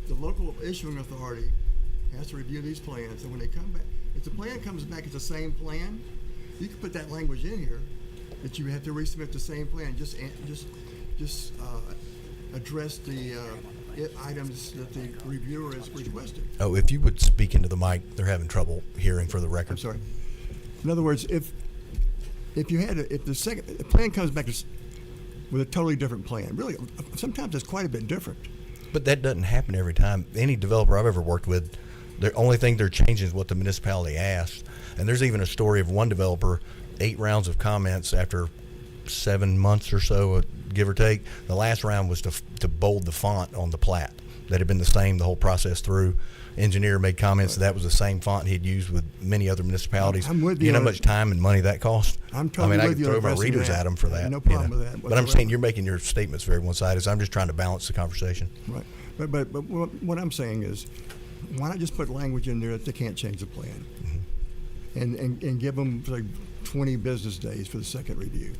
the local issuing authority has to review these plans, and when they come back, if the plan comes back as the same plan, you can put that language in here that you have to resubmit the same plan. Just address the items that the reviewer has requested. Oh, if you would speak into the mic, they're having trouble hearing for the record. I'm sorry. In other words, if the plan comes back with a totally different plan, really, sometimes it's quite a bit different. But that doesn't happen every time. Any developer I've ever worked with, the only thing they're changing is what the municipality asked. And there's even a story of one developer, 8 rounds of comments after 7 months or so, give or take. The last round was to bold the font on the plat. That had been the same the whole process through. Engineer made comments that was the same font he'd used with many other municipalities. I'm with you. You know how much time and money that cost? I'm totally I with you could throw my readers at them for that. No problem with that. But I'm saying you're making your statements very one-sided, so I'm just trying to balance the conversation. Right. But what I'm saying is, why not just put language in there that they can't change the plan, and give them like 20 business days for the second review,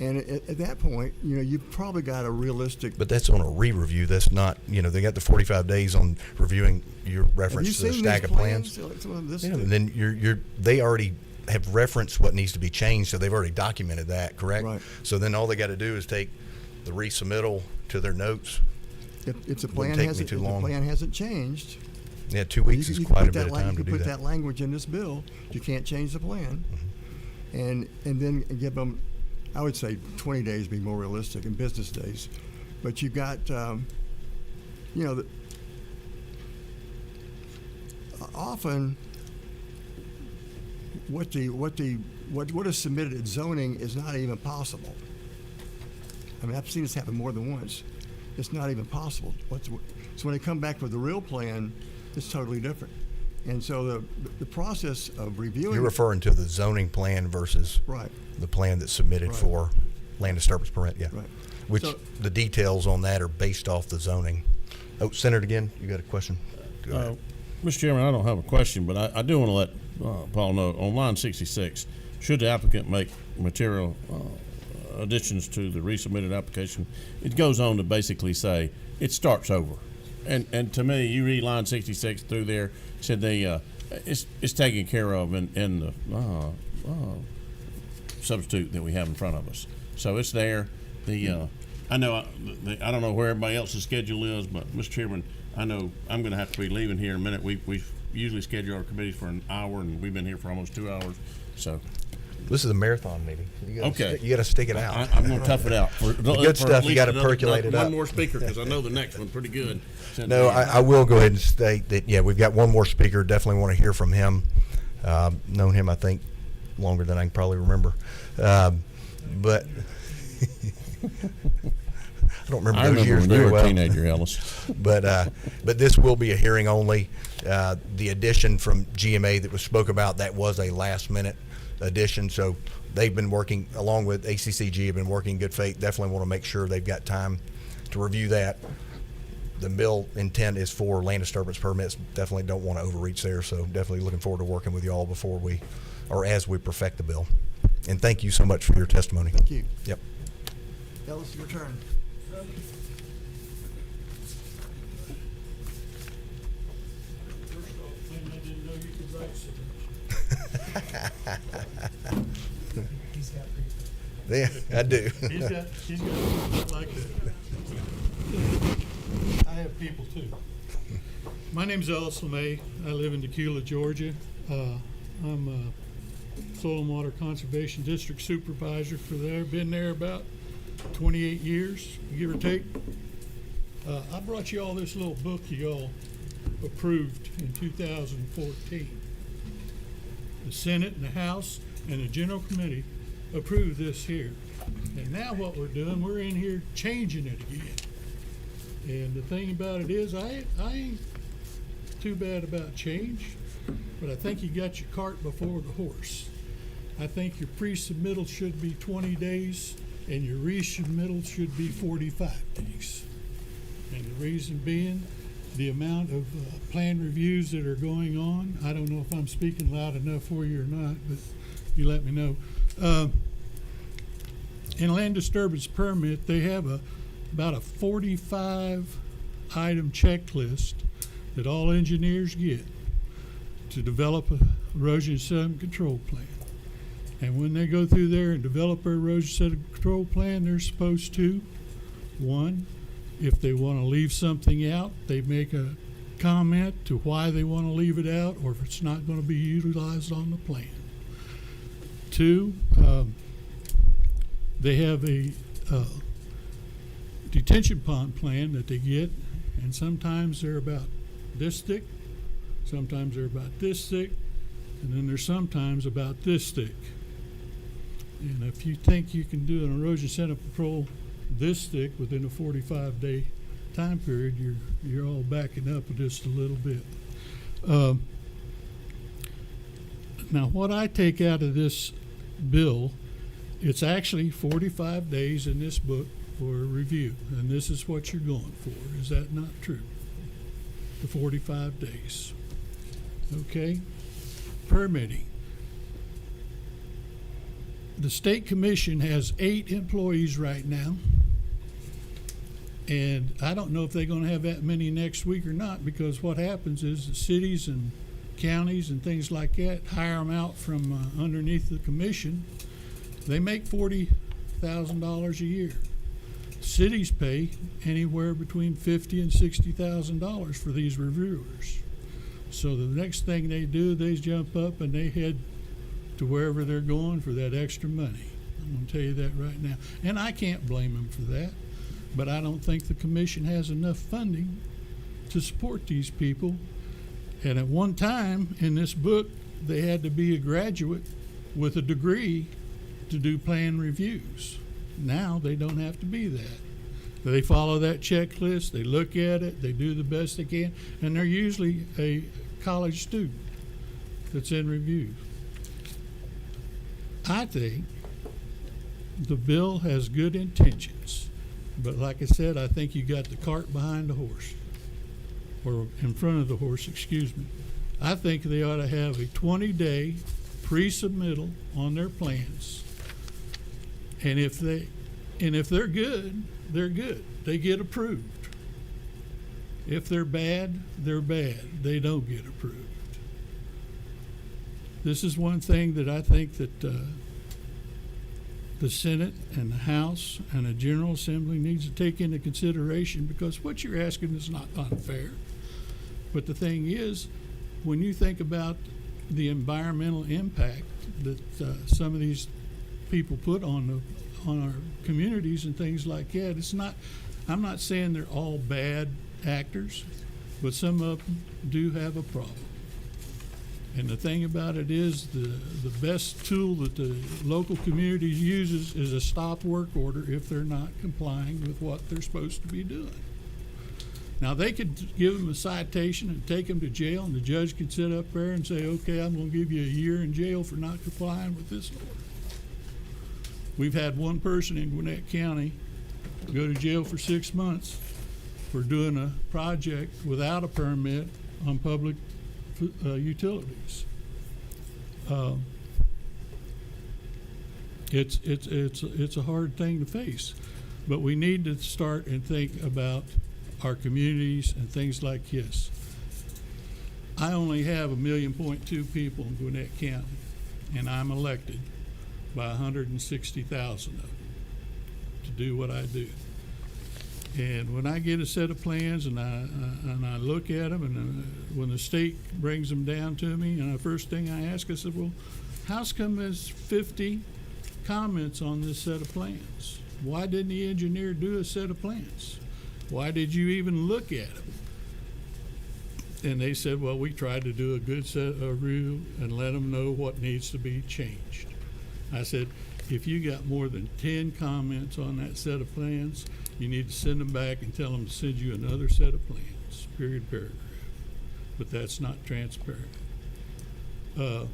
and at that point, you've probably got a realistic. But that's on a re-review. That's not, they got the 45 days on reviewing your reference to the stack of plans. And then they already have referenced what needs to be changed, so they've already documented that, correct? Right. So then all they got to do is take the resubmittal to their notes. If the plan hasn't changed, yeah, 2 weeks is quite a bit of time to do that. You can put that language in this bill. You can't change the plan, and then give them, I would say 20 days be more realistic, and business days. But you've got, often what is submitted at zoning is not even possible. I mean, I've seen this happen more than once. It's not even possible. So when they come back with the real plan, it's totally different. And so the process of reviewing. You're referring to the zoning plan versus the plan that's submitted for land disturbance permit, yeah. Right. Which the details on that are based off the zoning. Oh, Senator, again, you got a question? Mr. Chairman, I don't have a question, but I do want to let Paul know, on line 66, should the applicant make material additions to the resubmitted application, it goes on to basically say it starts over. And to me, you read line 66 through there, said it's taken care of in the substitute that we have in front of us. So it's there. I know I don't know where everybody else's schedule is, but Mr. Chairman, I know I'm going to have to be leaving here in a minute. We usually schedule our committees for an hour, and we've been here for almost 2 hours. So This is a marathon meeting. You gotta Okay. you got to stick it out. I'm going to tough it out. For The good stuff, you got to percolate it up. One more speaker, because I know the next one pretty good. No, I will go ahead and state that, yeah, we've got one more speaker. Definitely want to hear from him. Known him, I think, longer than I can probably remember. But I don't remember those years when very you were well. a teenager, Ellis. But this will be a hearing only. The addition from GMA that was spoke about, that was a last minute addition. So they've been working along with ACCG, have been working in good faith. Definitely want to make sure they've got time to review that. The bill intent is for land disturbance permits. Definitely don't want to overreach there. So definitely looking forward to working with you all before we, or as we perfect the bill. And thank you so much for your testimony. Thank you. Yep. Ellis, your turn. Yeah, I do. He's got like that. I have people too. My name's Ellis LeMay. I live in Tequila, Georgia. I'm a Soil and Water Conservation District Supervisor for there. Been there about 28 years, give or take. I brought you all this little book you all approved in 2014. The Senate and the House and the General Committee approved this here. And now what we're doing, we're in here changing it again. And the thing about it is, I ain't too bad about change, but I think you got your cart before the horse. I think your pre-submittal should be 20 days and your resubmittal should be 45 days. And the reason being, the amount of plan reviews that are going on, I don't know if I'm speaking loud enough for you or not, but you let me know. In a land disturbance permit, they have about a 45 item checklist that all engineers get to develop a erosion sediment control plan. And when they go through there and develop their erosion sediment control plan, they're supposed to, one, if they want to leave something out, they make a comment to why they want to leave it out or if it's not going to be utilized on the plan. Two, they have a detention pond plan that they get, and sometimes they're about this thick, sometimes they're about this thick, and then there's sometimes about this thick. And if you think you can do an erosion sediment control this thick within a 45-day time period, you're all backing up just a little bit. Now, what I take out of this bill, it's actually 45 days in this book for a review, and this is what you're going for. Is that not true? The 45 days. Okay? Permitting. The State Commission has 8 employees right now, and I don't know if they're going to have that many next week or not, because what happens is the cities and counties and things like that hire them out from underneath the commission. They make $40,000 a year. Cities pay anywhere between $50,000 and $60,000 for these reviewers. So the next thing they do, they jump up and they head to wherever they're going for that extra money. I'm going to tell you that right now. And I can't blame them for that, but I don't think the commission has enough funding to support these people. And at one time in this book, they had to be a graduate with a degree to do plan reviews. Now they don't have to be that. They follow that checklist, they look at it, they do the best they can, and they're usually a college student that's in review. I think the bill has good intentions, but like I said, I think you got the cart behind the horse, or in front of the horse, excuse me. I think they ought to have a 20-day pre-submittal on their plans, and if they're good, they're good. They get approved. If they're bad, they're bad. They don't get approved. This is one thing that I think that the Senate and the House and the General Assembly needs to take into consideration, because what you're asking is not unfair. But the thing is, when you think about the environmental impact that some of these people put on our communities and things like that. It's not. I'm not saying they're all bad actors, but some of them do have a problem. And the thing about it is, the best tool that the local community uses is a stop work order if they're not complying with what they're supposed to be doing. Now, they could give them a citation and take them to jail, and the judge could sit up there and say, okay, I'm going to give you a year in jail for not complying with this order. We've had one person in Gwinnett County go to jail for 6 months for doing a project without a permit on public utilities. It's a hard thing to face, but we need to start and think about our communities and things like this. I only have 1.2 million people in Gwinnett County, and I'm elected by 160,000 of them to do what I do. And when I get a set of plans and I look at them, and when the state brings them down to me, and the first thing I ask, I said, well, how's come there's 50 comments on this set of plans? Why didn't the engineer do a set of plans? Why did you even look at them? And they said, well, we tried to do a good set of review and let them know what needs to be changed. I said, if you got more than 10 comments on that set of plans, you need to send them back and tell them to send you another set of plans, period, paragraph. But that's not transparent. I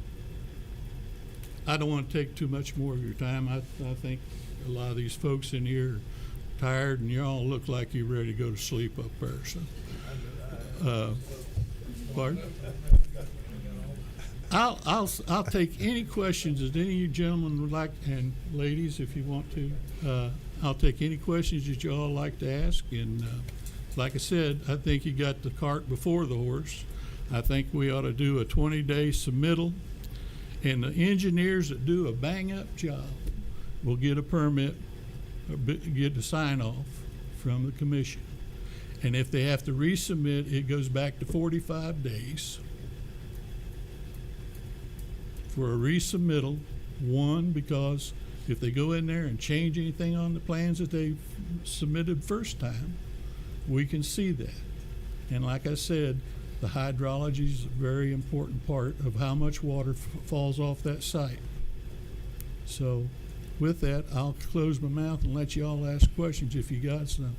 don't want to take too much more of your time. I think a lot of these folks in here are tired, and you all look like you're ready to go to sleep up there. So, pardon? I'll take any questions that any of you gentlemen would like, and ladies, if you want to. I'll take any questions that you all like to ask. And like I said, I think you got the cart before the horse. I think we ought to do a 20-day submittal, and the engineers that do a bang-up job will get a permit, or get the sign-off from the commission. And if they have to resubmit, it goes back to 45 days for a resubmittal. One, because if they go in there and change anything on the plans that they submitted first time, we can see that. And like I said, the hydrology is a very important part of how much water falls off that site. So with that, I'll close my mouth and let you all ask questions if you got some.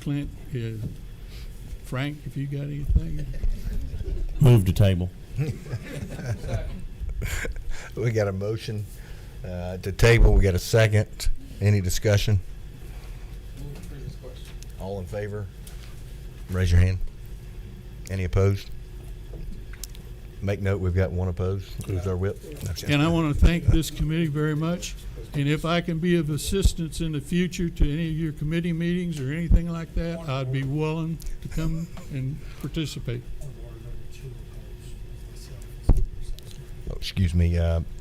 Clint, Frank, if you got anything. Move to table. We got a motion to table. We got a second. Any discussion? All in favor? Raise your hand. Any opposed? Make note, we've got one opposed. Who's our whip? And I want to thank this committee very much. And if I can be of assistance in the future to any of your committee meetings or anything like that, I'd be willing to come and participate. Oh, excuse me.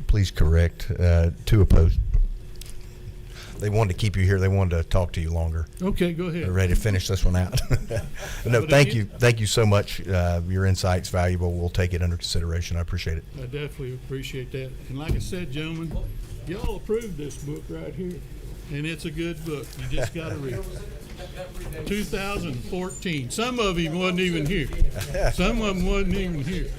Please correct. 2 opposed. They wanted to keep you here. They wanted to talk to you longer. Okay, go ahead. They're ready to finish this one out. No, thank you. Thank you so much. Your insight's valuable. We'll take it under consideration. I appreciate it. I definitely appreciate that. And like I said, gentlemen, y'all approved this book right here. And it's a good book. You just got to read it. 2014. Some of you wasn't even here. Some of them wasn't even here.